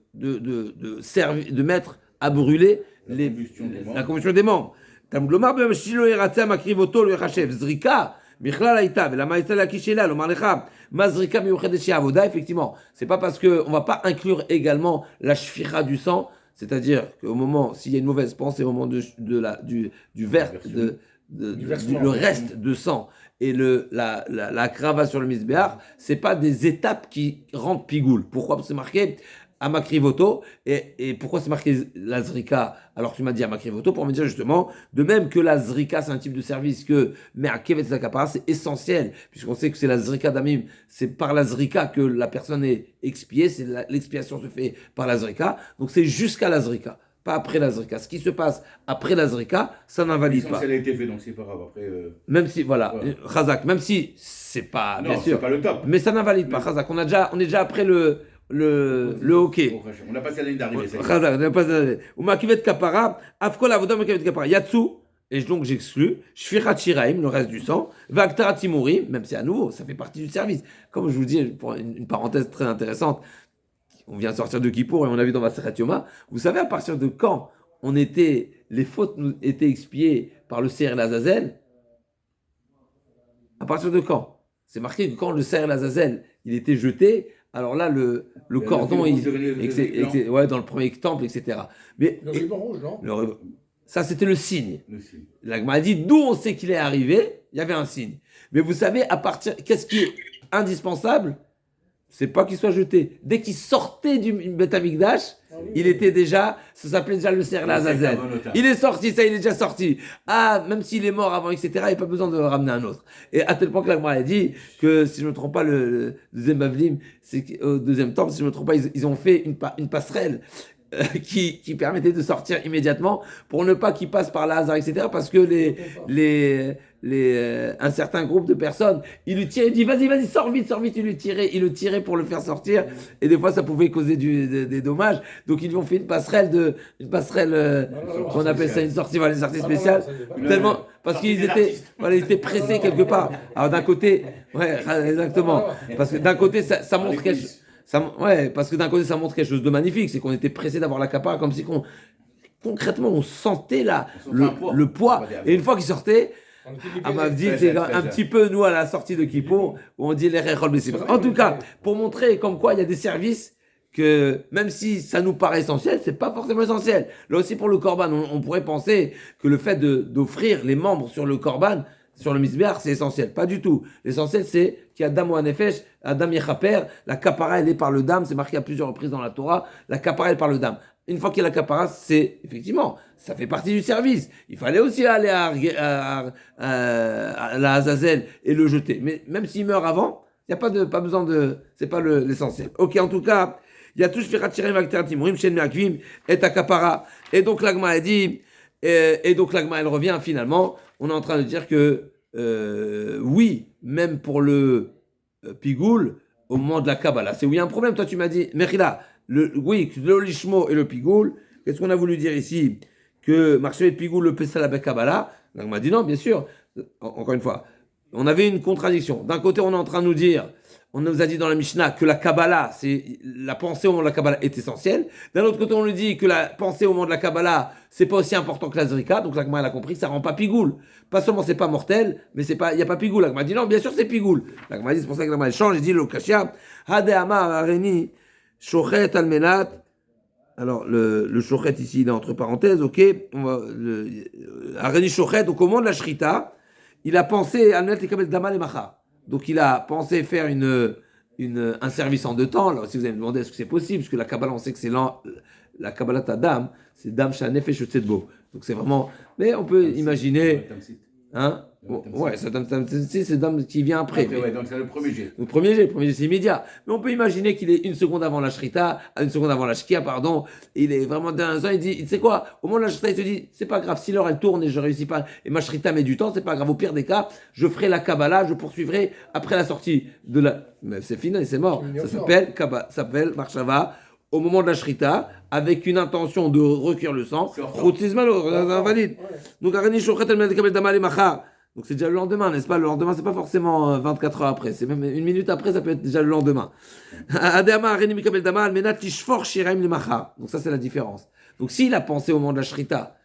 mettre à brûler la combustion des membres. Tamglomar b'mshilo yeratze makrivoto le yachachev zrika. Effectivement, c'est pas parce qu'on va pas inclure également la shfira du sang, c'est-à-dire qu'au moment, s'il y a une mauvaise pensée au moment du reste de sang et la crava sur le misbéar, c'est pas des étapes qui rendent pigoul. Pourquoi? Parce que c'est marqué à Makrivoto, et pourquoi c'est marqué la Zrika alors tu m'as dit à Makrivoto pour me dire justement, de même que la Zrika c'est un type de service que Me'akevet Zakapara c'est essentiel, puisqu'on sait que c'est la Zrika d'Amim, c'est par la Zrika que la personne est expiée, l'expiation se fait par la Zrika, donc c'est jusqu'à la Zrika, pas après la Zrika. Ce qui se passe après la Zrika, ça n'invalide pas. Ça a été fait, donc c'est pas grave après. Même si, voilà, Khazak, même si c'est pas, non, bien sûr, c'est pas le top. Mais ça n'invalide pas, Khazak, on est déjà après le hockey. On a passé la ligne d'arrivée. Ou makivet kapara, afkol avoda makivet kapara. Yatsu, et donc j'exclus, shfirat shiraim, le reste du sang, vaktara timurim, même si à nouveau, ça fait partie du service. Comme je vous dis, pour une parenthèse très intéressante, on vient de sortir de Kippour et on a vu dans Masechet Yoma, vous savez à partir de quand les fautes nous étaient expiées par le Seir Lazazel? À partir de quand? C'est marqué que quand le Seir Lazazel, il était jeté, alors là, le cordon, dans le premier temple, etc. Mais, le ruban rouge, non? Ça, c'était le signe. La Gemara a dit, d'où on sait qu'il est arrivé, il y avait un signe. Mais vous savez, qu'est-ce qui est indispensable? c'est pas qu'il soit jeté. Dès qu'il sortait du Beth Amikdash, il était déjà, ça s'appelait déjà le Ser Azazel. Il est sorti, ça, il est déjà sorti. Ah, même s'il est mort avant, etc., il n'y a pas besoin de ramener un autre. Et à tel point que la Gemara a dit que, si je ne me trompe pas, le deuxième Bavlim, c'est au deuxième temple, si je ne me trompe pas, ils ont fait une passerelle qui permettait de sortir immédiatement pour ne pas qu'il passe par la hasard, etc. Parce que un certain groupe de personnes, il lui tirait, il dit vas-y, sors vite, il le tirait pour le faire sortir, et des fois ça pouvait causer des dommages. Donc ils ont fait une passerelle, on appelle ça une sortie spéciale, tellement parce qu'ils étaient pressés quelque part. Alors d'un côté, ouais, exactement, parce que d'un côté ça montre quelque chose. Parce que d'un côté, ça montre quelque chose de magnifique, c'est qu'on était pressé d'avoir la capara, comme si concrètement, on sentait le poids. Et une fois qu'il sortait, Amavdil, c'est un petit peu, nous, à la sortie de Kippour, où on dit les Rechol Bessibra. En tout cas, pour montrer comme quoi il y a des services que, même si ça nous paraît essentiel, c'est pas forcément essentiel. Là aussi, pour le Korban, on pourrait penser que le fait d'offrir les membres sur le Korban, sur le misbéach, c'est essentiel. Pas du tout. L'essentiel, c'est qu'il y a Dam ou Anefesh, Adam Yechaper, la kapara, elle est par le Dam, c'est marqué à plusieurs reprises dans la Torah, la kapara, elle est par le Dam. Une fois qu'il y a la kapara, c'est, effectivement, ça fait partie du service. Il fallait aussi aller à la Azazel et le jeter. Mais même s'il meurt avant, il n'y a pas besoin c'est pas l'essentiel. Ok, en tout cas, il y a tout Shfirat Shirayim Vakterat Timurim, Shen Meakvim, et Akapara. Et donc, l'Agma a dit, et donc l'Agma, elle revient finalement. On est en train de dire que oui, même pour le pigoul, au moment de la Kabbalah, c'est où il y a un problème. Toi, tu m'as dit, Mechila, le lishmo et le pigoul, qu'est-ce qu'on a voulu dire ici? Que marcher le pigoul, le pessal avec Kabbalah. Donc, on m'a dit non, bien sûr. Encore une fois, on avait une contradiction. D'un côté, on est en train de nous dire, on nous a dit dans la Mishnah que la Kabbalah, c'est la pensée au moment de la Kabbalah est essentielle. D'un autre côté, on nous dit que la pensée au moment de la Kabbalah, c'est pas aussi important que la Zrika. Donc la Gemara, elle a compris que ça rend pas pigoul. Pas seulement c'est pas mortel, mais il y a pas pigoul. La Gemara dit non, bien sûr c'est pigoul. La Gemara dit c'est pour ça que la Gemara elle change. Elle dit le kashia hade amar areni shochet almenat. Alors le shochet ici il est entre parenthèses, ok. Areni shochet, donc au moment de la shrita, il a pensé almenat lekabel damal et macha. Donc il a pensé faire un service en 2 temps. Alors si vous allez me demander est-ce que c'est possible, parce que la Kabbalah on sait que c'est la Kabbalah Tadam, c'est Dam Shanef et Shetzedbo. Donc c'est vraiment. Mais on peut imaginer. Hein? Ouais, c'est Dam qui vient après. Ouais, donc c'est le premier jet. Le premier jet c'est immédiat. Mais on peut imaginer qu'il est 1 seconde avant la Shrita, 1 seconde avant la Shkia, pardon. Et il est vraiment dans un instant, il dit, tu sais quoi, au moment de la Shrita, il se dit, c'est pas grave, si l'heure elle tourne et je réussis pas, et ma Shrita met du temps, c'est pas grave. Au pire des cas, je ferai la Kabbalah, je poursuivrai après la sortie de la. Mais c'est fini, c'est mort. Ça s'appelle Marshava. Au moment de la shrita, avec une intention de recueillir le sang, invalide. Donc, donc c'est déjà le lendemain, n'est-ce pas? Le lendemain, c'est pas forcément 24 heures après, c'est même 1 minute après, ça peut être déjà le lendemain. Donc ça, c'est la différence. Donc s'il a pensé au moment de la shrita,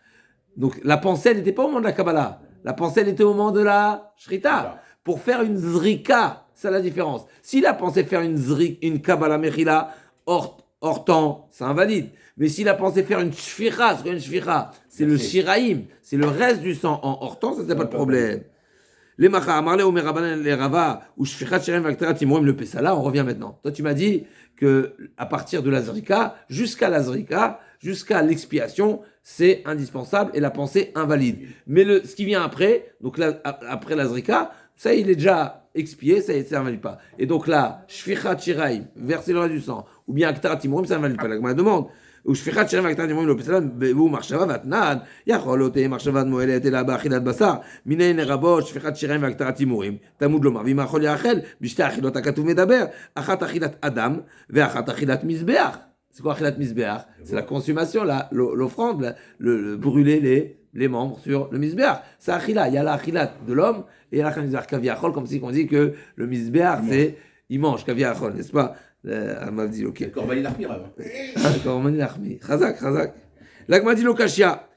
donc la pensée, elle n'était pas au moment de la Kabbalah, la pensée, elle était au moment de la shrita, pour faire une zrika, c'est la différence. S'il a pensé faire une Kabbalah Mechila, hors temps, c'est invalide. Mais s'il a pensé faire une shfira, c'est le shiraïm, c'est le reste du sang en hors temps, ça c'est pas de problème. Les macha, amarle ou merabanan les rava, ou shfirat shirem vakterat timorim le pesala, on revient maintenant. Toi tu m'as dit que à partir de la zrika, jusqu'à l'expiation, c'est indispensable et la pensée invalide. Mais ce qui vient après, donc là, après la zrika, ça il est déjà expié, ça ne valide pas. Et donc là, shfichat shiraim, verser le reste du sang, ou bien aktarat timorim, ça ne valide pas. La Gemara demande, ou shfichat shiraim aktarat timorim, le pesalan, ou marshava vatnan, yachol ote marshava moelet ela ba'achilat basar, minei nerabot shfichat shiraim aktarat timorim, tamud lomar, v'imachol yachel, b'shte achilot akatuv medaber, achat achilat adam, ve'achat achilat mizbeach. C'est quoi achilat mizbeach? C'est la consommation, l'offrande, le brûler les membres sur le misbéach. C'est achila. Il y a la achilat de l'homme et il y a la misbéach kaviachol, comme si on dit que le misbéach, c'est il mange kaviachol, n'est-ce pas? Elle dit ok. Korban Nachmi, avant. Korban Nachmi. Chazak. L'agma dit lokashia.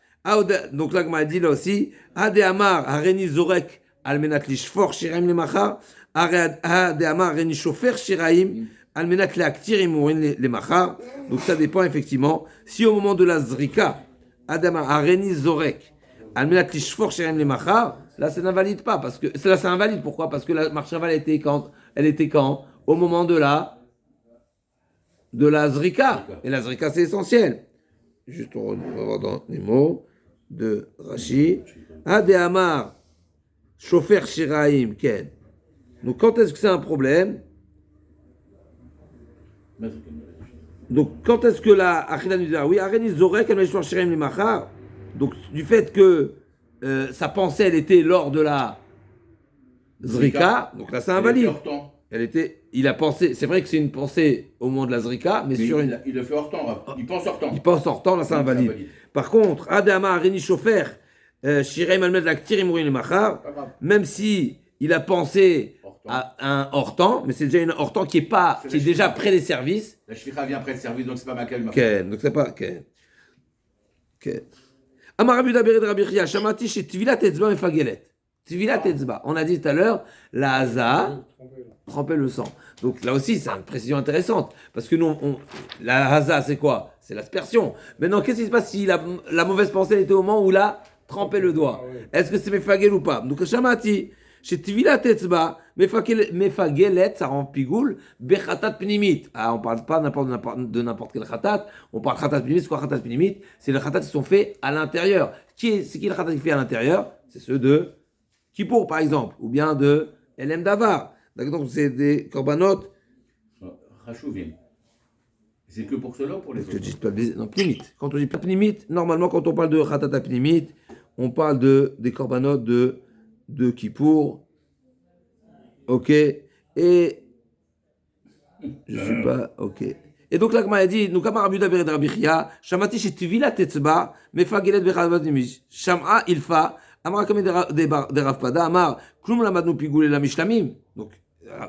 Donc l'agma dit là aussi. Ade amar hareni zorek almenat lishfor shiraim lemachar. Ade amar hareni shofer shiraim almenat leaktir imurin lemachar. Donc ça dépend effectivement. Si au moment de la zrika Adama Areni Zorek, Almenat Lishfor Sherem le Machar, là ça n'invalide pas, parce que là c'est invalide. Pourquoi? Parce que la marche elle était quand? Au moment de la de la zrika. Et la zrika, c'est essentiel. Juste, on va voir dans les mots de Rashi. Ade Amar, Shofer Shiraim, Ken. Donc, quand est-ce que c'est un problème? Donc, quand est-ce que la Achila nous dit oui, Areni Zorek, elle Shofer Shiraim Limachar. Donc, du fait que sa pensée, elle était lors de la zrika, donc là, c'est invalide. Il a pensé, c'est vrai que c'est une pensée au moment de la zrika, mais sur une. Il le fait hors temps, il pense hors temps. Il pense hors temps, là, c'est invalide. Par contre, Adama Areni Shofer, Shiraim Almed Laktir Imourin Limachar, même si il a pensé à un hors temps, mais c'est déjà un hors temps qui est déjà près des services. La shlicha vient près des services, donc c'est pas Makel. Donc c'est pas. Amar Rabbi Yuda Bered Rabbi Chia, Shamati chez Tvilat Etzba Mefagelet. Tvilat Etzba. On a dit tout à l'heure, la Haza trempait le sang. Donc là aussi, c'est une précision intéressante. Parce que nous, la Haza, c'est quoi? C'est l'aspersion. Maintenant, qu'est-ce qui se passe si la mauvaise pensée était au moment où là, trempait le doigt? Est-ce que c'est Mefagel ou pas? Donc Shamati, chez Tvilat Etzba, Mefagelet, ça rend pigoul, Bechatat Pnimit. Ah, on ne parle pas de n'importe quel Khatat, on parle Khatat Pnimit. C'est quoi Khatat Pnimit? C'est les Khatat qui sont faits à l'intérieur. C'est qui le Khatat qui fait à l'intérieur? C'est ceux de Kippour, par exemple, ou bien de Elem Davar. Donc, c'est des korbanot. Rachouvim. C'est que pour cela ou pour les autres? Non, Pnimit. Quand on dit pas Pnimit, normalement, quand on parle de Khatat Pnimit, on parle des korbanot de Kippour. Ok. Et je suis pas. Ok. Et donc là, comme elle a dit, nous, comme Rabbi Yuda Bered Rabbi Chia, Shamati chez Tvilat Etzba, Mefagelet Bechavat Nimish, Sham'a Ilfa, Amar Kameh de Rav Pada, Amar, Klum Lamadnu Pigoul et la Mishlamim. Donc,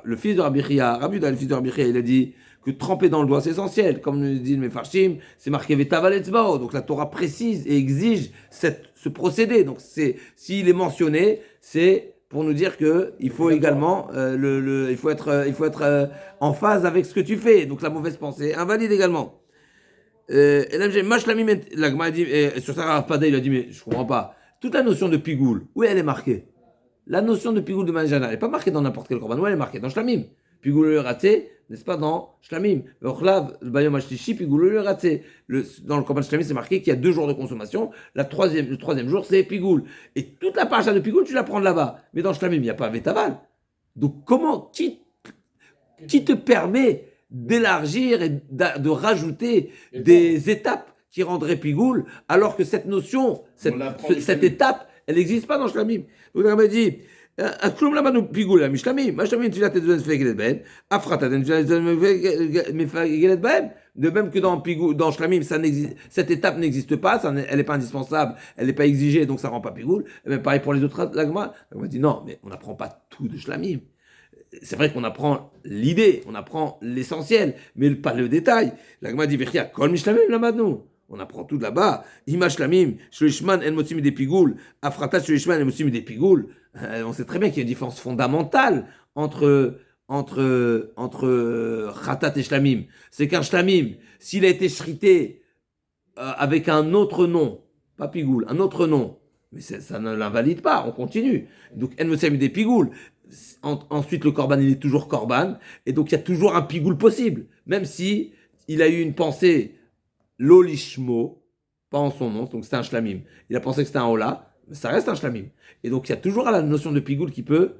le fils de Rabbi Chia, Rabbi Yuda, le fils de Rabbi Chia, il a dit que tremper dans le doigt, c'est essentiel. Comme nous dit le Mefarshim, c'est marqué Vetaval Etzbao. Donc la Torah précise et exige ce procédé. Donc, s'il est mentionné, c'est pour nous dire que il faut également il faut être en phase avec ce que tu fais. Donc la mauvaise pensée invalide également. Et là j'ai Mashlamim, la Gemara dit sur ça Rav Pada il a dit mais je comprends pas. Toute la notion de pigoul, où elle est marquée? La notion de pigoul de Manjana, elle n'est pas marquée dans n'importe quel korban, où elle est marquée? Dans Shlamim. Pigoul le raté, n'est-ce pas, dans Shlamim. Ochlav, le Bayom Ashlishi, pigoul le raté. Dans le korban Shlamim, c'est marqué qu'il y a 2 jours de consommation. Le troisième jour, c'est pigoul. Et toute la paracha de pigoul, tu la prends de là-bas. Mais dans Shlamim, il n'y a pas Vetaval. Donc, qui te permet d'élargir et de rajouter des étapes qui rendraient pigoul, alors que cette notion, cette étape, elle n'existe pas dans Shlamim. Donc, on m'a dit, Klum Lamadnu Pigoul la Mishlamim, Mashlamim Tvilat Etzba Mefagelet Bahem, Afratat Tvilat Etzba Mefagelet Bahem. De même que dans Shlamim, cette étape n'existe pas, elle n'est pas indispensable, elle n'est pas exigée, donc ça ne rend pas pigoul. Et même pareil pour les autres lagmas. On m'a dit non, mais on n'apprend pas tout de Shlamim. C'est vrai qu'on apprend l'idée, on apprend l'essentiel, mais pas le détail. L'agma dit Vechia, Kol Mishlamim Lamadnu. On apprend tout là-bas. Imashlamim, Shlishman, El Motzim des Pigoul, Afratat Shlishman, El Motzim des Pigoul. On sait très bien qu'il y a une différence fondamentale entre Khatat et Shlamim. C'est qu'un Shlamim, s'il a été shrité avec un autre nom, pas Pigoul, un autre nom, mais ça ne l'invalide pas, on continue. Donc, El Motzim des Pigoul. Ensuite, le Korban, il est toujours Korban, et donc il y a toujours un Pigoul possible, même si il a eu une pensée Lolishmo, pas en son nom, donc c'est un shlamim. Il a pensé que c'était un hola, mais ça reste un shlamim. Et donc il y a toujours la notion de pigoul qui peut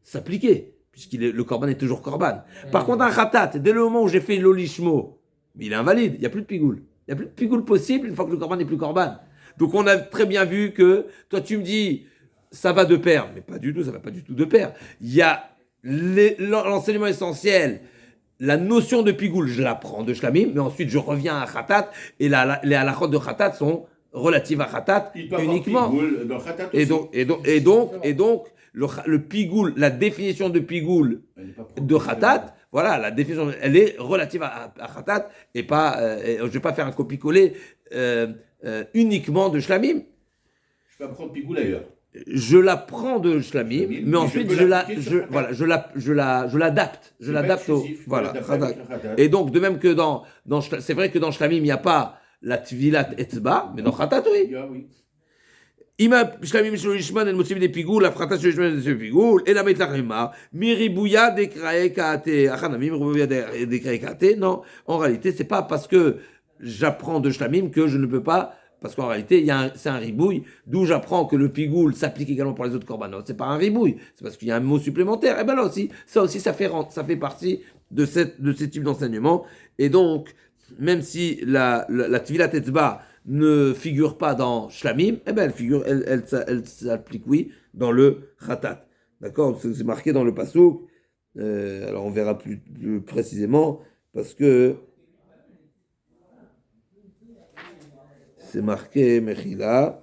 s'appliquer, le korban est toujours korban. Par contre, un khatat, dès le moment où j'ai fait Lolishmo, il est invalide, il n'y a plus de pigoul. Il n'y a plus de pigoul possible une fois que le korban n'est plus korban. Donc on a très bien vu que, toi tu me dis, ça va de pair, mais pas du tout, ça va pas du tout de pair. Il y a l'enseignement essentiel. La notion de pigoul, je la prends de shlamim, mais ensuite je reviens à khatat, et les halachot de khatat sont relatives à khatat uniquement. Et donc, le pigoul, la définition de pigoul de khatat, voilà, la définition, elle est relative à khatat, et pas, je ne vais pas faire un copier-coller uniquement de shlamim. Je peux apprendre pigoul ailleurs. Je la prends de shlamim, mais ensuite je l'adapte. Je l'adapte au. Voilà. Et donc, de même que c'est vrai que dans shlamim, il n'y a pas la tvilat etzba, mais dans khatat, oui. Ima shlamim shelo lishman el motiv des pigoul, la frata shelo lishman des pigoul, et la metlachema, miribouya dekrae kaate, achanamim miribouya dekrae kaate. Non, en réalité, c'est pas parce que j'apprends de shlamim que je ne peux pas, parce qu'en réalité, c'est un ribouille, d'où j'apprends que le pigoul s'applique également pour les autres korbanot. C'est pas un ribouille, c'est parce qu'il y a un mot supplémentaire. Et ben là aussi, ça fait partie de ce type d'enseignement. Et donc, même si la Tvilat Etzba ne figure pas dans Shlamim, eh ben elle s'applique, oui, dans le Khatat. D'accord? C'est marqué dans le Passouk. Alors on verra plus précisément, parce que c'est marqué Mechila.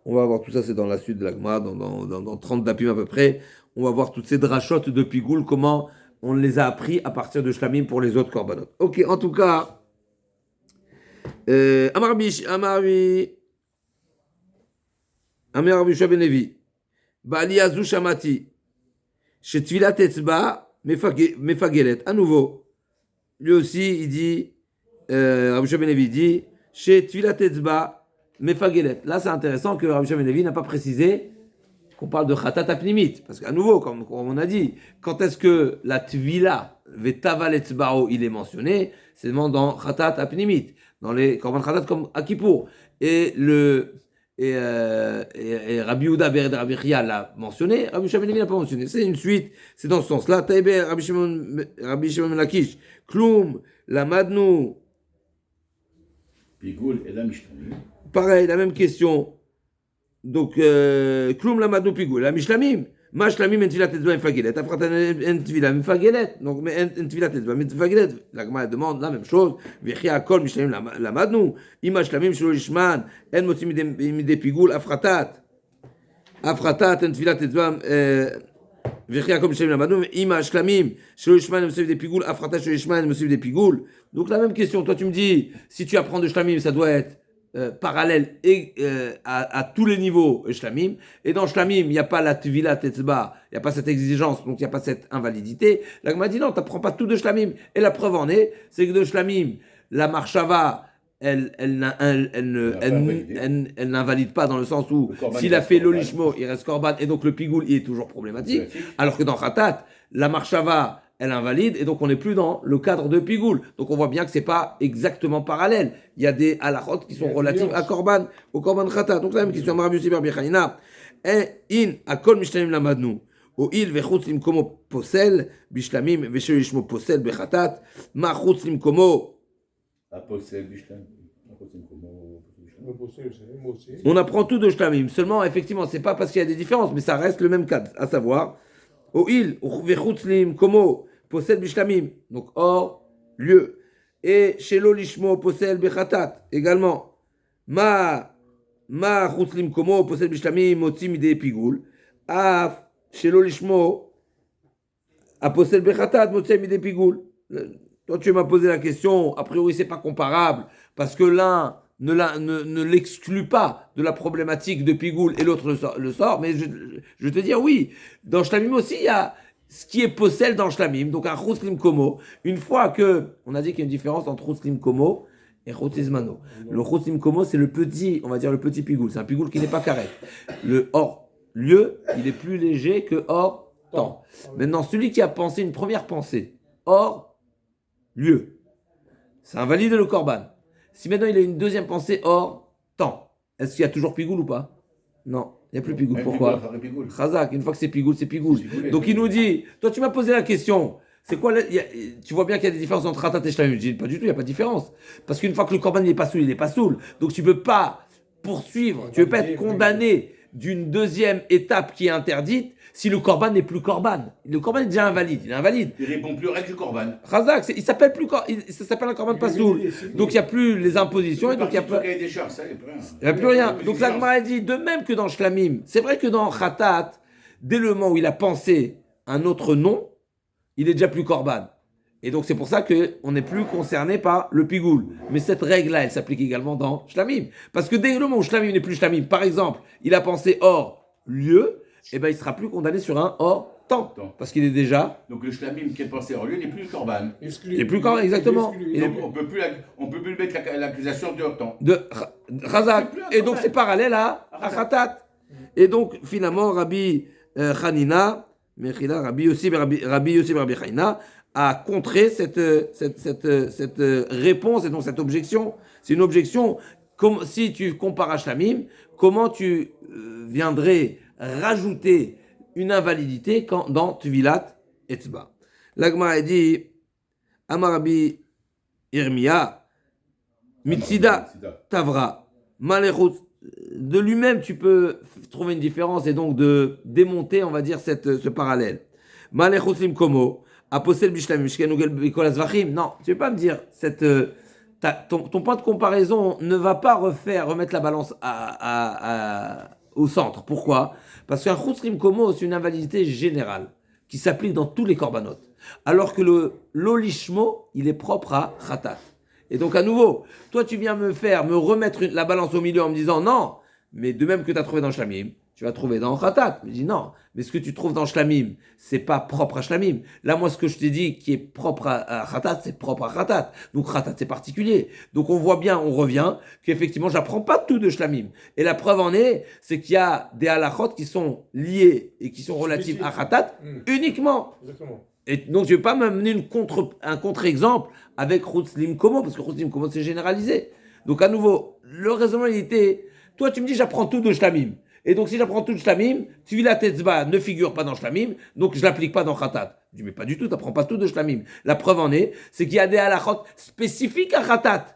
On va voir tout ça, c'est dans la suite de l'Agma, dans 30 dapim à peu près. On va voir toutes ces drachotes de Pigoul, comment on les a appris à partir de Shlamim pour les autres korbanot. Ok, en tout cas, Amar Rabbi Benevi, Bali Azu Shamati, chez Tvilat Etzba, Mefagelet. À nouveau, lui aussi, il dit, Rabbi Benevi dit, chez Tvilat Etzba, Mefagelet. Là, c'est intéressant que Rabbi Benevi n'a pas précisé qu'on parle de Khatat Apnimit. Parce qu'à nouveau, comme on a dit, quand est-ce que la Tvila, Vetaval Etzbao, il est mentionné? C'est dans Khatat Apnimit, dans les Korban Khatat comme à Kippour. Et Rabbi Yehuda Bered Rabbi Chia l'a mentionné, Rabbi Benevi n'a pas mentionné. C'est une suite, c'est dans ce sens-là. Taïber, Rabbi Shimon Lakish, Kloum, Lamadnu. Pigoul et la Mishlamim. Pareil, la même question. Donc, Kloum Lamadnu Pigoul, la Mishlamim. Ma Shlamim en Tvilat Etzba Mefagelet. Afratan en Tvila Mefagelet. Donc, en Tvilat Etzba Mefagelet. La Gemara demande la même chose. Vechia Kol Mishlamim Lamadnu. Ima Shlamim Shelo Lishman. En Motzi Midei Pigoul. Afratat en Tvilat Etzba. Vechia Kol Mishlamim Lamadnu. Ima Shlamim Shelo Lishman. En Motzi Midei Pigoul. Afratat Shelo Lishman. En Motzi Midei Pigoul. Donc, la même question. Toi, tu me dis, si tu apprends de Shlamim, ça doit être parallèle à tous les niveaux Shlamim. Et dans Shlamim, il n'y a pas la Tvila Tetzba, il n'y a pas cette exigence, donc il n'y a pas cette invalidité. La Gemara dit non, tu n'apprends pas tout de Shlamim. Et la preuve en est, c'est que de Shlamim, la Marshava, elle n'invalide pas dans le sens où s'il a fait l'olishmo, il reste korban, et donc le pigoul, il est toujours problématique. Alors que dans Khatat, la Marshava, elle invalide, et donc on n'est plus dans le cadre de Pigoul. Donc on voit bien que c'est pas exactement parallèle. Il y a des halachot qui sont relatives à Korban, au Korban Khata. Donc la même question, Rabbi Yossi bar Bichanina, in akol mishlamim lamadnu, ou il vechutz limkomo posel, bishlamim veshel lishmo posel bechatat, ma chutz limkomo. Posel, bishlamim. On apprend tout de Shlamim. Seulement, effectivement, c'est pas parce qu'il y a des différences, mais ça reste le même cadre, à savoir, ou il vechutz limkomo posel bishlamim, donc hors lieu. Et chez l'olishmo posel bechatat également. Ma chutlim komo posel bishlamim motzi midei pigoul. Af chez l'olishmo a posel bechatat motzi midei pigoul. Toi tu m'as posé la question, a priori c'est pas comparable parce que l'un ne l'exclut pas de la problématique de pigoul et l'autre le sort, mais je vais te dire oui, dans Shlamim aussi il y a ce qui est possel dans Shlamim, donc un Chutlim Komo, une fois que, on a dit qu'il y a une différence entre Chutlim Komo et Chutizmano. Le Chutlim Komo, c'est le petit, on va dire le petit pigoul, c'est un pigoul qui n'est pas carré. Le hors lieu, il est plus léger que hors temps. Maintenant, celui qui a pensé une première pensée, hors lieu, ça invalide le Korban. Si maintenant il a une deuxième pensée hors temps, est-ce qu'il y a toujours pigoul ou pas? Non. Il n'y a plus pigoul. Pourquoi? Chazak, une fois que c'est pigoul, c'est pigoul. Donc il nous dit, toi tu m'as posé la question, c'est quoi tu vois bien qu'il y a des différences entre Khatat et Shlamim. Je dis pas du tout, il n'y a pas de différence. Parce qu'une fois que le korban n'est pas saoul, il n'est pas saoul. Donc tu ne peux pas poursuivre, tu ne peux pas être condamné d'une deuxième étape qui est interdite si le korban n'est plus korban. Le korban est déjà invalide, il est invalide. Il répond plus règle du korban. Chazak, il s'appelle plus ça s'appelle un korban pas saoul. Donc il n'y a plus les impositions et donc il n'y a pas. Il n'y a plus rien. Donc la Gemara dit de même que dans Shlamim, c'est vrai que dans Khatat, dès le moment où il a pensé un autre nom, il est déjà plus korban. Et donc c'est pour ça qu'on n'est plus concerné par le pigoul. Mais cette règle-là, elle s'applique également dans Shlamim. Parce que dès le moment où Shlamim n'est plus Shlamim, par exemple, il a pensé hors lieu, eh ben il sera plus condamné sur un hors temps, Temps. parce qu'il est déjà... Donc le shlamim qui est pensé en lieu n'est plus le korban. Exclu. Il est plus corps, exactement. Exclu. Il est Donc on peut plus mettre l'accusation de temps. de Razak. C'est plus un Et donc problème. c'est parallèle à Khatat. Et donc finalement Rabbi Hanina, Mechila, Rabbi Yossi Rabbi Hanina a contré cette réponse et donc cette objection. C'est une objection. Comme si tu compares à Shlamim, comment tu viendrais rajouter une invalidité dans Tuvilat Etzba. L'Agmara dit Amarabi Irmia Mitsida Tavra Malechut. De lui-même, tu peux trouver une différence et donc de démonter, on va dire, ce parallèle. Malechut Limkomo, Aposel Bishlamim, Shkenugel Bikolas Vachim. Non, tu ne peux pas me dire, ton point de comparaison ne va pas remettre la balance au centre. Pourquoi ? Parce qu'un Chutz Limkomo, c'est une invalidité générale qui s'applique dans tous les corbanotes. Alors que le Lolishmo, il est propre à Khatat. Et donc, à nouveau, toi, tu viens me remettre la balance au milieu en me disant non, mais de même que tu as trouvé dans Shlamim, tu vas trouver dans Khatat. Je dis non, mais ce que tu trouves dans Shlamim, c'est pas propre à Shlamim. Là, moi, ce que je t'ai dit qui est propre à Khatat, c'est propre à Khatat. Donc, Khatat, c'est particulier. Donc, on voit bien, on revient, qu'effectivement, j'apprends pas tout de Shlamim. Et la preuve en est, c'est qu'il y a des halachot qui sont liés et qui sont relatives à Khatat uniquement. Exactement. Et donc, je ne vais pas m'amener un contre-exemple avec Chutz Limkomo, parce que Chutz Limkomo, c'est généralisé. Donc, à nouveau, le raisonnement, il était, toi, tu me dis, j'apprends tout de Shlamim. Et donc, si j'apprends tout de Shlamim, Tvilat Etzba ne figure pas dans Shlamim, donc je ne l'applique pas dans Khatat. Je dis, mais pas du tout, tu n'apprends pas tout de Shlamim. La preuve en est, c'est qu'il y a des halachot spécifiques à Khatat.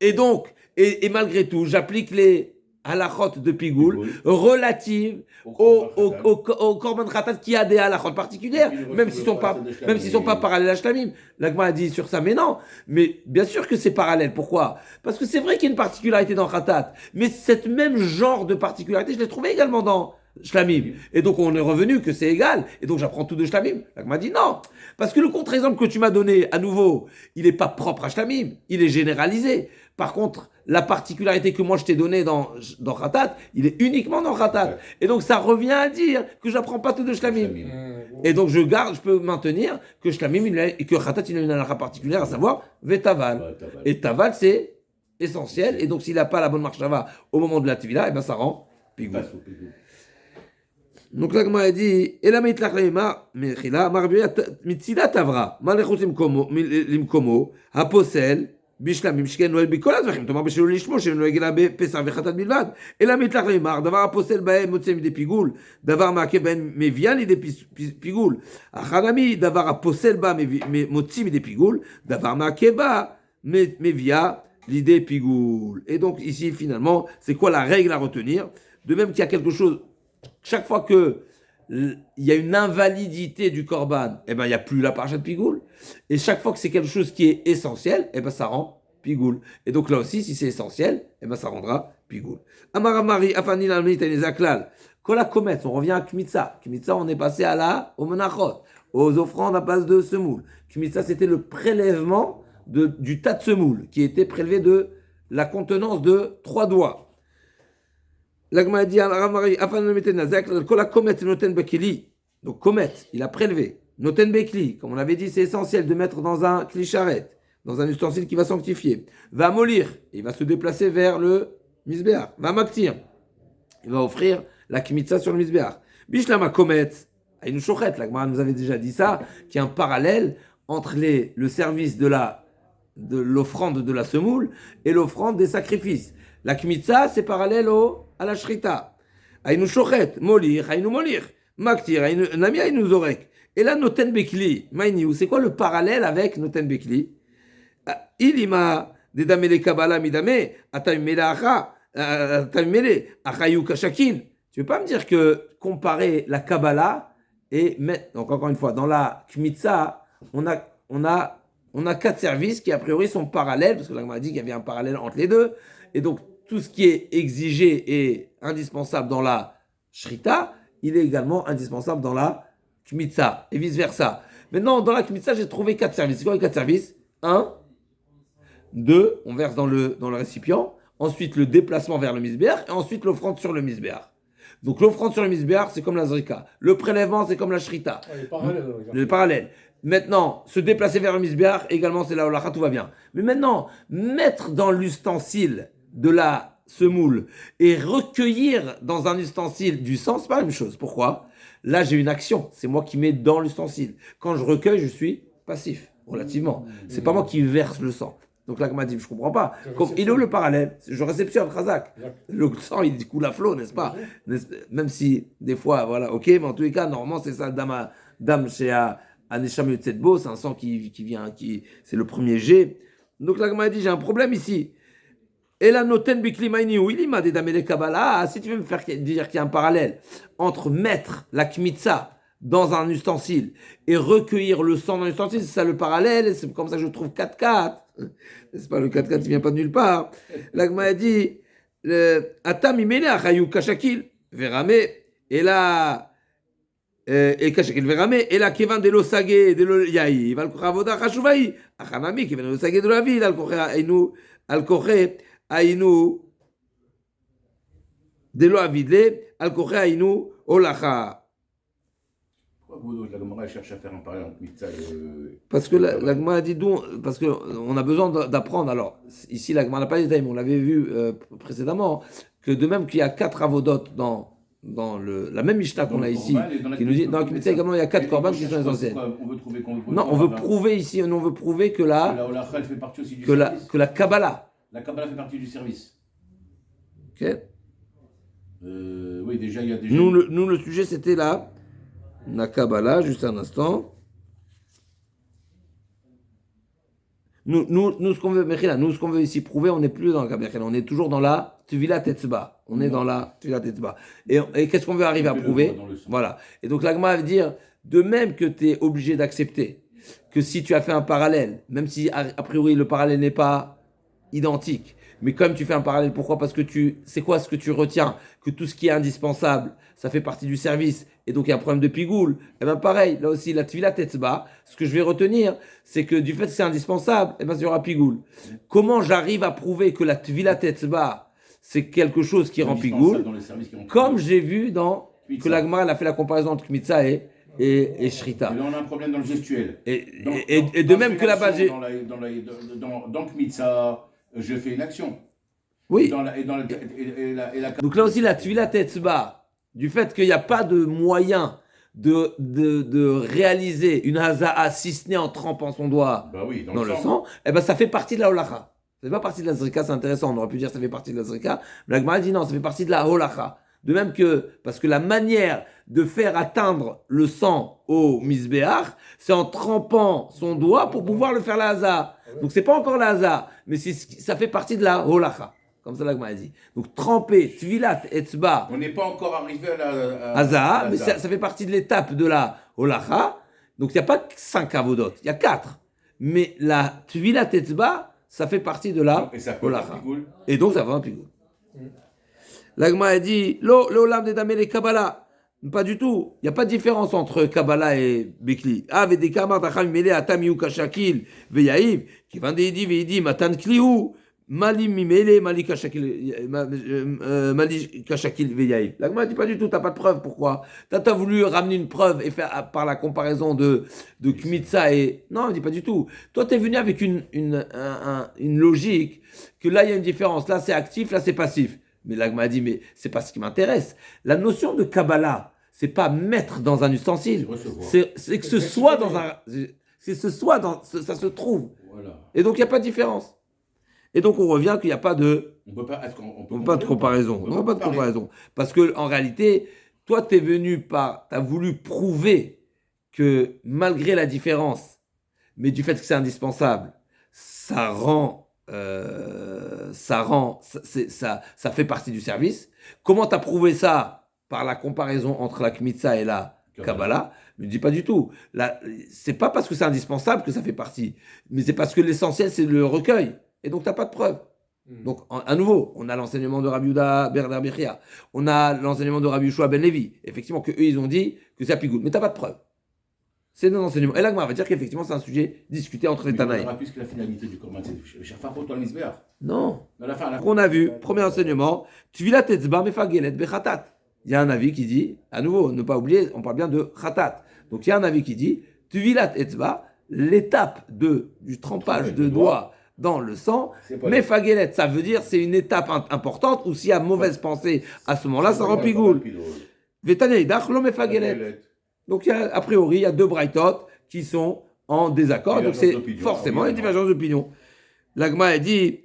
Et donc, et malgré tout, j'applique les halachot de Pigoul relatives au Korban Khatat qui a des halachot particulières, même s'ils ne sont pas parallèles à Shlamim. L'Agma a dit sur ça, mais non. Mais bien sûr que c'est parallèle. Pourquoi ? Parce que c'est vrai qu'il y a une particularité dans Khatat, mais cette même genre de particularité, je l'ai trouvé également dans Shlamim. Et donc on est revenu que c'est égal, et donc j'apprends tout de Shlamim. L'Agma a dit non. Parce que le contre-exemple que tu m'as donné, à nouveau, il n'est pas propre à Shlamim, il est généralisé. Par contre, la particularité que moi je t'ai donnée dans Khatat, il est uniquement dans Khatat. Et donc ça revient à dire que j'apprends pas tout de Shlamim. Et donc je peux maintenir que Shlamim, que Khatat, il a une halakha particulière, à savoir Vetaval. Et Taval, c'est essentiel. Et donc s'il n'a pas la bonne marchava au moment de la Tvila, et ben ça rend Pigou. Donc là, comme a dit, et la mitlach leima, mechila, marbia mitzida tavra, malechut limkomo, haposel, bishlamim shken noel bikol azvachim, tomar b'shelo lishmo, shelo egela בפסח וחטאת בלבד. אלא מיתלך לימר, דבר הפוסל בהם מוצא מידי פיגול, דבר מעכב בהם מביאה לידי פיגול. החנמי, דבר הפוסל בה מוציא מידי פיגול, דבר מעכב בה מביאה לידי פיגול. Et donc ici, finalement, c'est quoi la règle à retenir? De même qu'il y a quelque chose. Chaque fois que il y a une invalidité du korban, eh ben il y a plus la parasha de pigoul. Et chaque fois que c'est quelque chose qui est essentiel, eh ben ça rend pigoul. Et donc là aussi, si c'est essentiel, eh ben ça rendra pigoul. Amaramari afanil almiten zaklal. Kola komet, on revient à kmitza. Kmitza, on est passé au menachot, aux offrandes à base de semoule. Kmitza, c'était le prélèvement du tas de semoule qui était prélevé de la contenance de 3 doigts. L'Agma dit donc Komet, il a prélevé. Noten Bekli, comme on avait dit, c'est essentiel de mettre dans un kli charret, dans un ustensile qui va sanctifier. Va molir, il va se déplacer vers le misbéach. Va maktir, il va offrir la kmitza sur le misbéach. Bishlama Komet, Aïnou Shochet, l'Agma nous avait déjà dit ça, qu'il y a un parallèle entre le service de l'offrande de la semoule et l'offrande des sacrifices. La kmitza, c'est parallèle à la shrita. Aïnou shochet, molir, aïnou molir. Maktir, nami aïnou zorek. Et là, noten bekli, maïniou, c'est quoi le parallèle avec noten bekli? Ilima, dedamele kabbalah midame, ataymele acha, ataymele, achayu kashakin. Tu veux pas me dire que comparer la kabbalah et donc encore une fois, dans la kmitza, on a 4 services qui a priori sont parallèles, parce que là, on m'a dit qu'il y avait un parallèle entre les deux. Et donc, tout ce qui est exigé et indispensable dans la shrita, il est également indispensable dans la kmitza, et vice-versa. Maintenant, dans la kmitza, j'ai trouvé 4 services. C'est quoi les 4 services? 1, 2, on verse dans le récipient. Ensuite, le déplacement vers le misbéach. Et ensuite, l'offrande sur le misbéach. Donc l'offrande sur le misbéach, c'est comme la zrika. Le prélèvement, c'est comme la shrita. Ouais, les parallèles, on va dire. Le parallèle. Maintenant, se déplacer vers le misbéach, également, c'est la holacha, tout va bien. Mais maintenant, mettre dans l'ustensile de la semoule et recueillir dans un ustensile du sang, c'est pas la même chose. Pourquoi? Là, j'ai une action. C'est moi qui mets dans l'ustensile. Quand je recueille, je suis passif, relativement. C'est pas moi qui verse le sang. Donc là, comme m'a dit, je comprends pas. Comme, il est où le parallèle? Je réceptionne, Khazak. Le sang, il coule à flot, n'est-ce pas? Même si, des fois, voilà, ok, mais en tous les cas, normalement, c'est ça, dame chez Anesham Yotzetbo, c'est un sang qui vient, c'est le premier jet. Donc là, comme m'a dit, j'ai un problème ici. Et la noten biklimaini ou il m'a des dames de Kabbalah. Si tu veux me faire dire qu'il y a un parallèle entre mettre la kmitza dans un ustensile et recueillir le sang dans l'ustensile, c'est ça le parallèle, et c'est comme ça que je trouve 4-4. C'est pas le 4-4, il vient pas de nulle part. L'agma a dit Atam imele achayou kashakil verame et là et kashakil verame et là kevan de lo sagé de lo yaï val kochavoda chashuvai achanami kevan de lo sagé de la ville al koché ainu de lo avidle al koché ainu olacha. Pourquoi la Gemara cherche à faire un parallèle entre Mitzah et... Parce que la Gemara a dit parce qu'on a besoin d'apprendre. Alors, ici, la Gemara n'a pas les détails, mais on l'avait vu précédemment, que de même qu'il y a 4 avodotes dans la même Mishnah qu'on a ici, qui nous dit, dans la Mitzah également, il y a 4 korban qui sont essentiels. On veut trouver non, on veut prouver ici, on veut prouver que la Holacha, elle fait partie aussi du service. Que la Kabbalah. La Kabbalah fait partie du service. Ok. Oui, déjà, il y a déjà... Nous, le sujet, c'était là. La Kabbalah, juste un instant. Nous, ce qu'on veut, Mechila, nous, ce qu'on veut ici prouver, on n'est plus dans la Kabbalah, on est toujours dans la Tuvila Tetzba. On est dans la Tuvila Tetzba. Et qu'est-ce qu'on veut arriver à prouver? Voilà. Et donc, l'Agma va dire, de même que tu es obligé d'accepter que si tu as fait un parallèle, même si a priori le parallèle n'est pas identique, mais comme tu fais un parallèle, pourquoi? Parce que c'est quoi ce que tu retiens? Que tout ce qui est indispensable, ça fait partie du service, et donc il y a un problème de pigoule. Et bien pareil, là aussi, la tvila tetzba, ce que je vais retenir, c'est que du fait que c'est indispensable, et ben il y aura pigoule. Comment j'arrive à prouver que la tvila tetzba, c'est quelque chose qui rend pigoule? Comme j'ai vu que la Gemara, elle a fait la comparaison entre Kmitza et Shrita. Mais là, on a un problème dans le gestuel. Et de même que là-bas, j'ai... Dans Kmitza, je fais une action. Oui. La... Donc là aussi, la Tvila Tetzba, du fait qu'il n'y a pas de moyen de réaliser une haza'a si ce n'est en trempant son doigt dans le sang, eh ben ça fait partie de la holacha. Ça fait pas partie de la zrika, c'est intéressant, on aurait pu dire ça fait partie de la zrika, mais la Gemara dit non, ça fait partie de la holacha. De même que, parce que la manière de faire atteindre le sang au misbéach, c'est en trempant son doigt pour pouvoir le faire la haza'a. Donc c'est pas encore la haza'a, mais ça fait partie de la holacha. Comme ça, la Gemara dit. Donc, tremper, tvilat, etzba. On n'est pas encore arrivé à la Haza'a, mais ça fait partie de l'étape de la holacha. Donc, il n'y a pas 5 avodot, il y a 4. Mais la tvilat, etzba, ça fait partie de la holacha. Et donc, ça fait un pigoul. La Gemara dit, l'olam de damé les Kabbalah. Pas du tout. Il n'y a pas de différence entre Kabbalah et Bekli. Ah, des kamar tacham mele atamiu kashakil veyaïv, qui vendait dit matan kliou. Mali mimele, mali kashakil veyaïv. La Gemara dit pas du tout, t'as pas de preuve. Pourquoi? T'as voulu ramener une preuve et faire par la comparaison de Kmitza et... Non, elle dit pas du tout. Toi, t'es venu avec une logique que là, il y a une différence. Là, c'est actif, là, c'est passif. Mais la Gemara dit, mais c'est pas ce qui m'intéresse. La notion de Kabbalah, c'est pas mettre dans un ustensile. C'est que ce soit dans un... C'est ce soit dans... Ça se trouve. Voilà. Et donc, il n'y a pas de différence. Et donc, on revient qu'il n'y a pas de... On peut pas de comparaison. On pas de comparaison. Parce que en réalité, toi, tu es venu par... Tu as voulu prouver que malgré la différence, mais du fait que c'est indispensable, ça fait partie du service. Comment tu as prouvé ça? Par la comparaison entre la Kmitza et la Kabbalah. Je ne dis pas du tout. Là, c'est pas parce que c'est indispensable que ça fait partie, mais c'est parce que l'essentiel, c'est le recueil. Et donc, tu n'as pas de preuve. Donc, à nouveau, on a l'enseignement de Rabbi Yehuda Berder Bechia. On a l'enseignement de Rabbi Yeshua Ben Levi. Effectivement, qu'eux, ils ont dit que c'est à Pigoud. Mais tu n'as pas de preuve. C'est nos enseignements. Et là, on va dire qu'effectivement, c'est un sujet discuté entre les Tanaïm. Puisque la finalité du Korban, c'est de faire pour toi le misbéach. Non. On a vu, premier enseignement, Tvilat etzba mefagelet bechatat. il y a un avis qui dit, à nouveau, ne pas oublier, on parle bien de khatat. Donc il y a un avis qui dit, Tuvilat etzba, l'étape du trempage de doigts dans le sang, C'est pas mais fagelet, ça veut dire c'est une étape importante, ou s'il y a mauvaise pensée à ce moment-là, ça rend pigoule. Vetania idach lo mefagelet. Donc a priori, il y a deux braïtot qui sont en désaccord, donc c'est forcément une divergence d'opinion. L'agma a dit,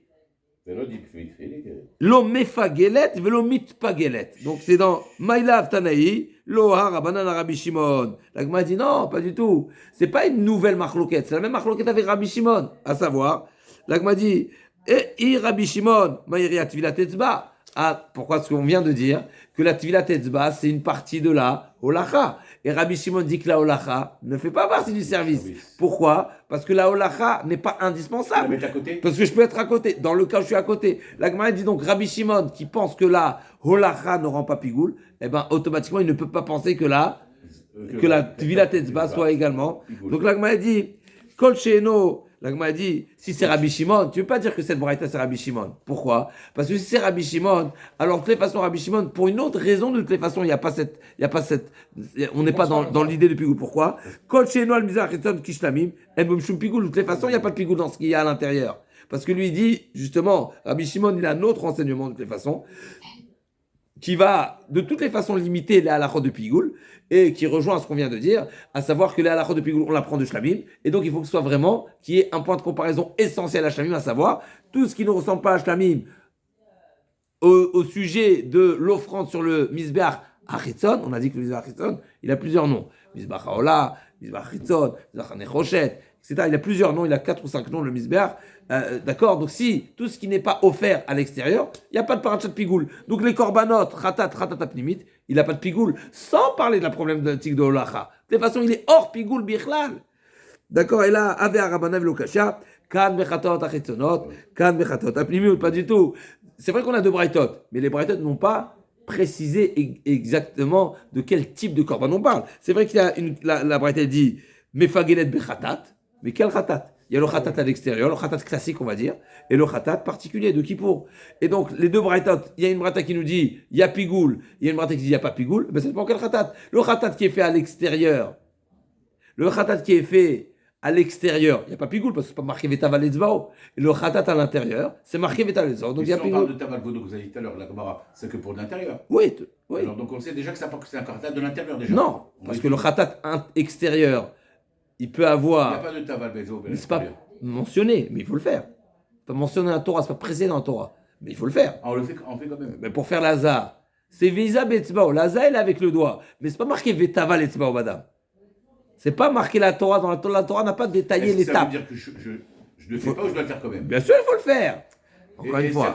lo mefagelet velo mitpagelet. Donc c'est dans Maïlav Tanaï, lo harabanan Rabbi Shimon. L'agma a dit non, pas du tout. C'est pas une nouvelle marloquette, c'est la même marloquette avec Rabbi Shimon. À savoir, l'agma dit, et Rabbi Shimon, Maïria Tvilat Etzba. Ah, pourquoi? Ce qu'on vient de dire, que la Tvilat Etzba, c'est une partie de la holacha. Et Rabbi Shimon dit que la holacha ne fait pas partie du service. Pourquoi? Parce que la holacha n'est pas indispensable. Parce que je peux être à côté. Dans le cas où je suis à côté. La Gemara dit donc Rabbi Shimon qui pense que la holacha ne rend pas pigoule, eh ben automatiquement il ne peut pas penser que la Tvilat Etzba soit également. Donc la Gemara dit Kol Sheeno. La Gemara dit, si c'est Rabbi Shimon, tu ne veux pas dire que cette braïta c'est Rabbi Shimon. Pourquoi? Parce que si c'est Rabbi Shimon, alors de toute façon Rabbi Shimon, pour une autre raison, de toute façon, on n'est pas dans l'idée de pigoule. Pourquoi? Kol she'eno al mizrach etzon kishlamim, en bom shum pigoule. De toute façon, il n'y a pas de pigoule dans ce qu'il y a à l'intérieur. Parce que lui dit, justement, Rabbi Shimon, il a un autre enseignement de toute façon, qui va de toutes les façons limiter les halachot de pigoule, et qui rejoint ce qu'on vient de dire, à savoir que les halachot de pigoule, on l'apprend de shlamim, et donc il faut que ce soit vraiment qu'il y ait un point de comparaison essentiel à shlamim, à savoir tout ce qui ne ressemble pas à shlamim au sujet de l'offrande sur le misbeach achitzon. On a dit que le misbeach achitzon, il a plusieurs noms. Misbeach haolah, misbeach achitzon, misbeach hanechoshet, etc. Il a plusieurs noms, il a 4 ou 5 noms, le misbeach. D'accord? Donc si tout ce qui n'est pas offert à l'extérieur, il n'y a pas de parachat pigoule. Donc les korbanot, khatat apnimit, il n'a pas de pigoule, sans parler de la problématique de holacha. De toute façon, il est hors pigoule bichlal. D'accord? Et là, ave arabana velo kasha, kan bechatot achitzonot, kan bechatot apnimit, pas du tout. C'est vrai qu'on a deux braïtot, mais les braïtot n'ont pas précisé exactement de quel type de korban on parle. C'est vrai qu'il y a la braïtot dit mefagelet bechatat, mais quel khatat? Il y a le khatat à l'extérieur, le khatat classique, on va dire, et le khatat particulier de Kippour. Et donc, les deux braïtot, il y a une braïta qui nous dit il y a pigoule, il y a une braïta qui dit il n'y a pas pigoule, mais ça dépend quel khatat. Le khatat qui est fait à l'extérieur, il n'y a pas pigoule parce que c'est pas marqué Vetaval Etzbao. Et le khatat à l'intérieur, c'est marqué Vetaval Etzbao. Donc il y a pigoule. On parle de Taval Vodo que vous avez dit tout à l'heure, la Gemara, c'est que pour l'intérieur. Oui. Alors donc on sait déjà que c'est un khatat de l'intérieur déjà. Non, parce que le khatat extérieur, il peut avoir. Il n'y a pas de Taval Bezo. C'est pas mentionné, mais il faut le faire. Pas mentionné dans la Torah, c'est pas précisé dans la Torah, mais il faut le faire. Ah, on fait quand même. Mais pour faire l'Aza, c'est Visa Betzbao. L'Aza, elle est avec le doigt, mais c'est pas marqué Vetaval Etzbao Badam. C'est pas marqué la Torah, dans la Torah n'a pas détaillé l'étape. Ça veut dire que je ne le fais pas ou je dois le faire quand même? Bien sûr, il faut le faire. Encore une fois,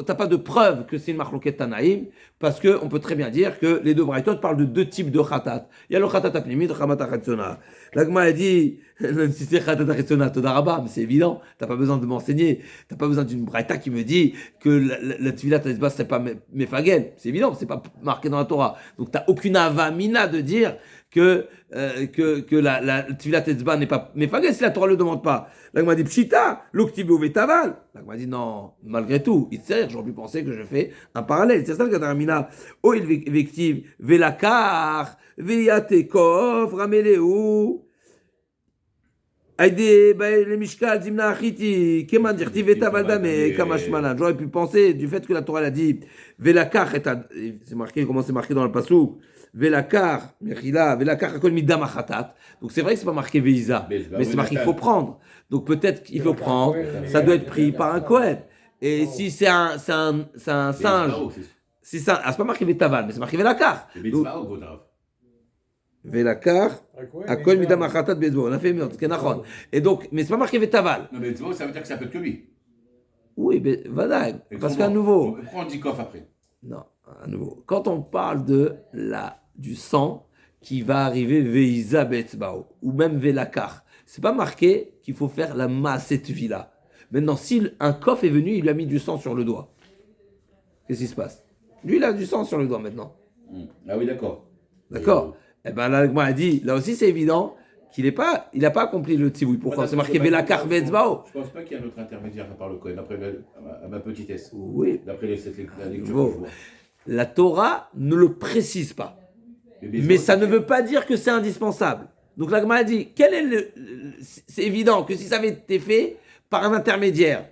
t'as pas de preuve que c'est une marloquette Tanaïm, parce qu'on peut très bien dire que les deux braïtot parlent de deux types de khatat. Il y a le khatat apnimit, le khatat achitzona. L'agma a dit, si c'est khatat achitzona, todaraba, mais c'est évident, t'as pas besoin de m'enseigner, t'as pas besoin d'une braïta qui me dit que la tvilat etzba c'est pas mefagel, c'est évident, c'est pas marqué dans la Torah. Donc t'as aucune avamina de dire que la tvilat etzba n'est pas mefagel si la Torah le demande pas. L'agma dit pshita, l'oktibe ou vetaval. L'agma dit non, malgré tout, il sert, j'aurais pu penser que je fais un parallèle. C'est ça le Gadarmina. O il vective, velakar, veyatekov, rameleu. Aïdé, les mishkal, zimna achiti, keman dirti vetaval dame, kamashmalan. J'aurais pu penser du fait que la Torah l'a dit, velakar, c'est marqué, comment c'est marqué dans le passouk. Velakar, mechila, velakar, akol midam achatat. Donc c'est vrai que c'est pas marqué veiza, mais c'est marqué qu'il faut prendre. Donc peut-être qu'il faut prendre, ça doit être pris par un Kohen. Et si c'est un singe, si c'est pas marqué vetaval, mais c'est marqué velakar. Velakar, akol midam achatat bezbo. On a fait mieux, c'est nachon. Et donc, mais c'est pas marqué vetaval. Non mais bezbo, ça veut dire que ça peut être que lui. Oui, mais voilà, parce qu'à nouveau. Prends un dikoff après. Non, à nouveau. Quand on parle du sang qui va arriver veiza betzbao ou même velakar, c'est pas marqué qu'il faut faire la maasset vila. Maintenant, si un kof est venu, il lui a mis du sang sur le doigt. Qu'est-ce qui se passe? Lui, il a du sang sur le doigt maintenant. Ah oui, d'accord. D'accord. Eh bien, là, moi, a dit, là aussi, c'est évident qu'il n'a pas accompli le tzivoui. Pourquoi? C'est marqué velakar betzbao. Je pense pas qu'il y a un autre intermédiaire à part le Kohen, après à ma petitesse. Oui. D'après la lecture que je vois. La Torah ne le précise pas. Mais ça ne veut pas dire que c'est indispensable. Donc la Gemara dit, c'est évident que si ça avait été fait par un intermédiaire,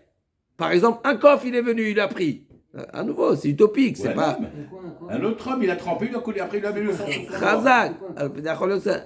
par exemple, un coffre, il est venu, il a pris. À nouveau, c'est utopique, c'est Ouais, pas... Un autre homme, il a trempé, il a collé, après il a mis le sang sur son Khazak.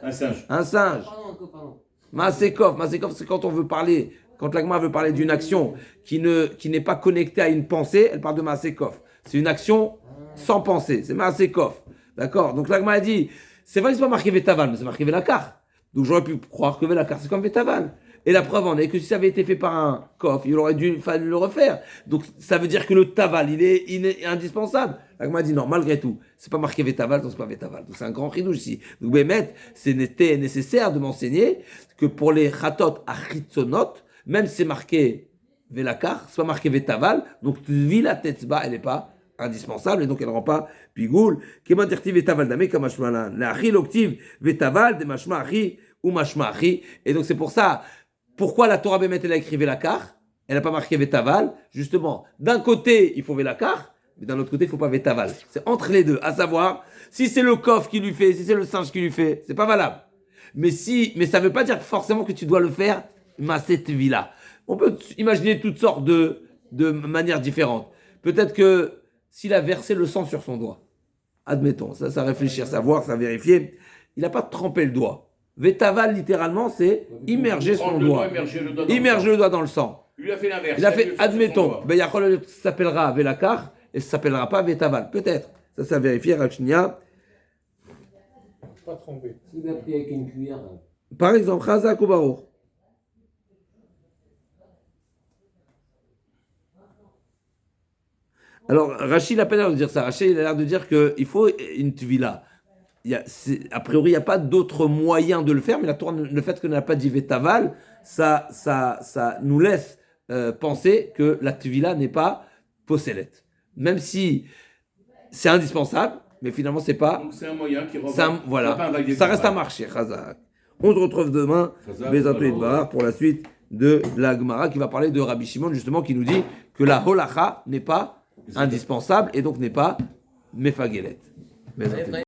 Un singe. Un singe. Pardon. Masekov, c'est quand on veut parler, quand l'agma veut parler d'une action qui n'est pas connectée à une pensée, elle parle de Masekov. C'est une action sans pensée, c'est Masekov. D'accord? Donc l'agma a dit, c'est vrai que c'est pas marqué Vetaval, mais c'est marqué Velakar. Donc j'aurais pu croire que Velakar c'est comme Vetaval. Et la preuve en est que si ça avait été fait par un coffre, il aurait fallu le refaire. Donc ça veut dire que le Taval, il est indispensable. L'agma a dit non, malgré tout, c'est pas marqué Vetaval, donc c'est pas Vetaval. Donc c'est un grand chidouche ici. Donc Bémet, c'était nécessaire de m'enseigner que pour les Chatot Achitzonot, même si c'est marqué Velakar, c'est pas marqué Vetaval, donc Vila Tetzba, elle n'est pas indispensable et donc elle ne rend pas pigoul. Keman terti Vetaval dame kamashmalan. La Achi l'octive Vetaval de mashma Achi ou mashma Achi. Et donc c'est pour ça, pourquoi la Torah Bémet elle a écrit Velakar, elle n'a pas marqué Vetaval. Justement, d'un côté il faut Velakar, mais d'un autre côté il ne faut pas Vetaval. C'est entre les deux, à savoir, si c'est le coffre qui lui fait, si c'est le singe qui lui fait, c'est pas valable. Mais ça ne veut pas dire forcément que tu dois le faire Maset Vila. On peut imaginer toutes sortes de manières différentes. Peut-être que s'il a versé le sang sur son doigt, admettons, ça réfléchir, savoir, ça vérifier, il n'a pas trempé le doigt. Vetaval, littéralement, c'est immerger son doigt. Immerger le doigt dans le sang. Lui a fait l'inverse. Il a fait, admettons, ben, ça s'appellera Velakar et ça s'appellera pas Vetaval. Peut-être. Ça à vérifier, Rachnia. Pas trompé. S'il a pris avec une cuillère. Par exemple, Chazak ou Baruch. Alors, Rachid n'a pas l'air de dire ça. Rachid il a l'air de dire qu'il faut une tvila. A priori, il n'y a pas d'autre moyen de le faire, mais la Torah, le fait qu'elle n'a pas dit Vetaval, ça nous laisse penser que la tvila n'est pas posélette. Même si c'est indispensable, mais finalement, c'est pas. Donc c'est un moyen qui revient. Voilà, ça reste à marcher, Chazak. On se retrouve demain, Bezatou Idbar, pour la suite de la Gemara qui va parler de Rabbi Shimon, justement, qui nous dit que la holacha n'est pas indispensable et donc n'est pas mefagelet.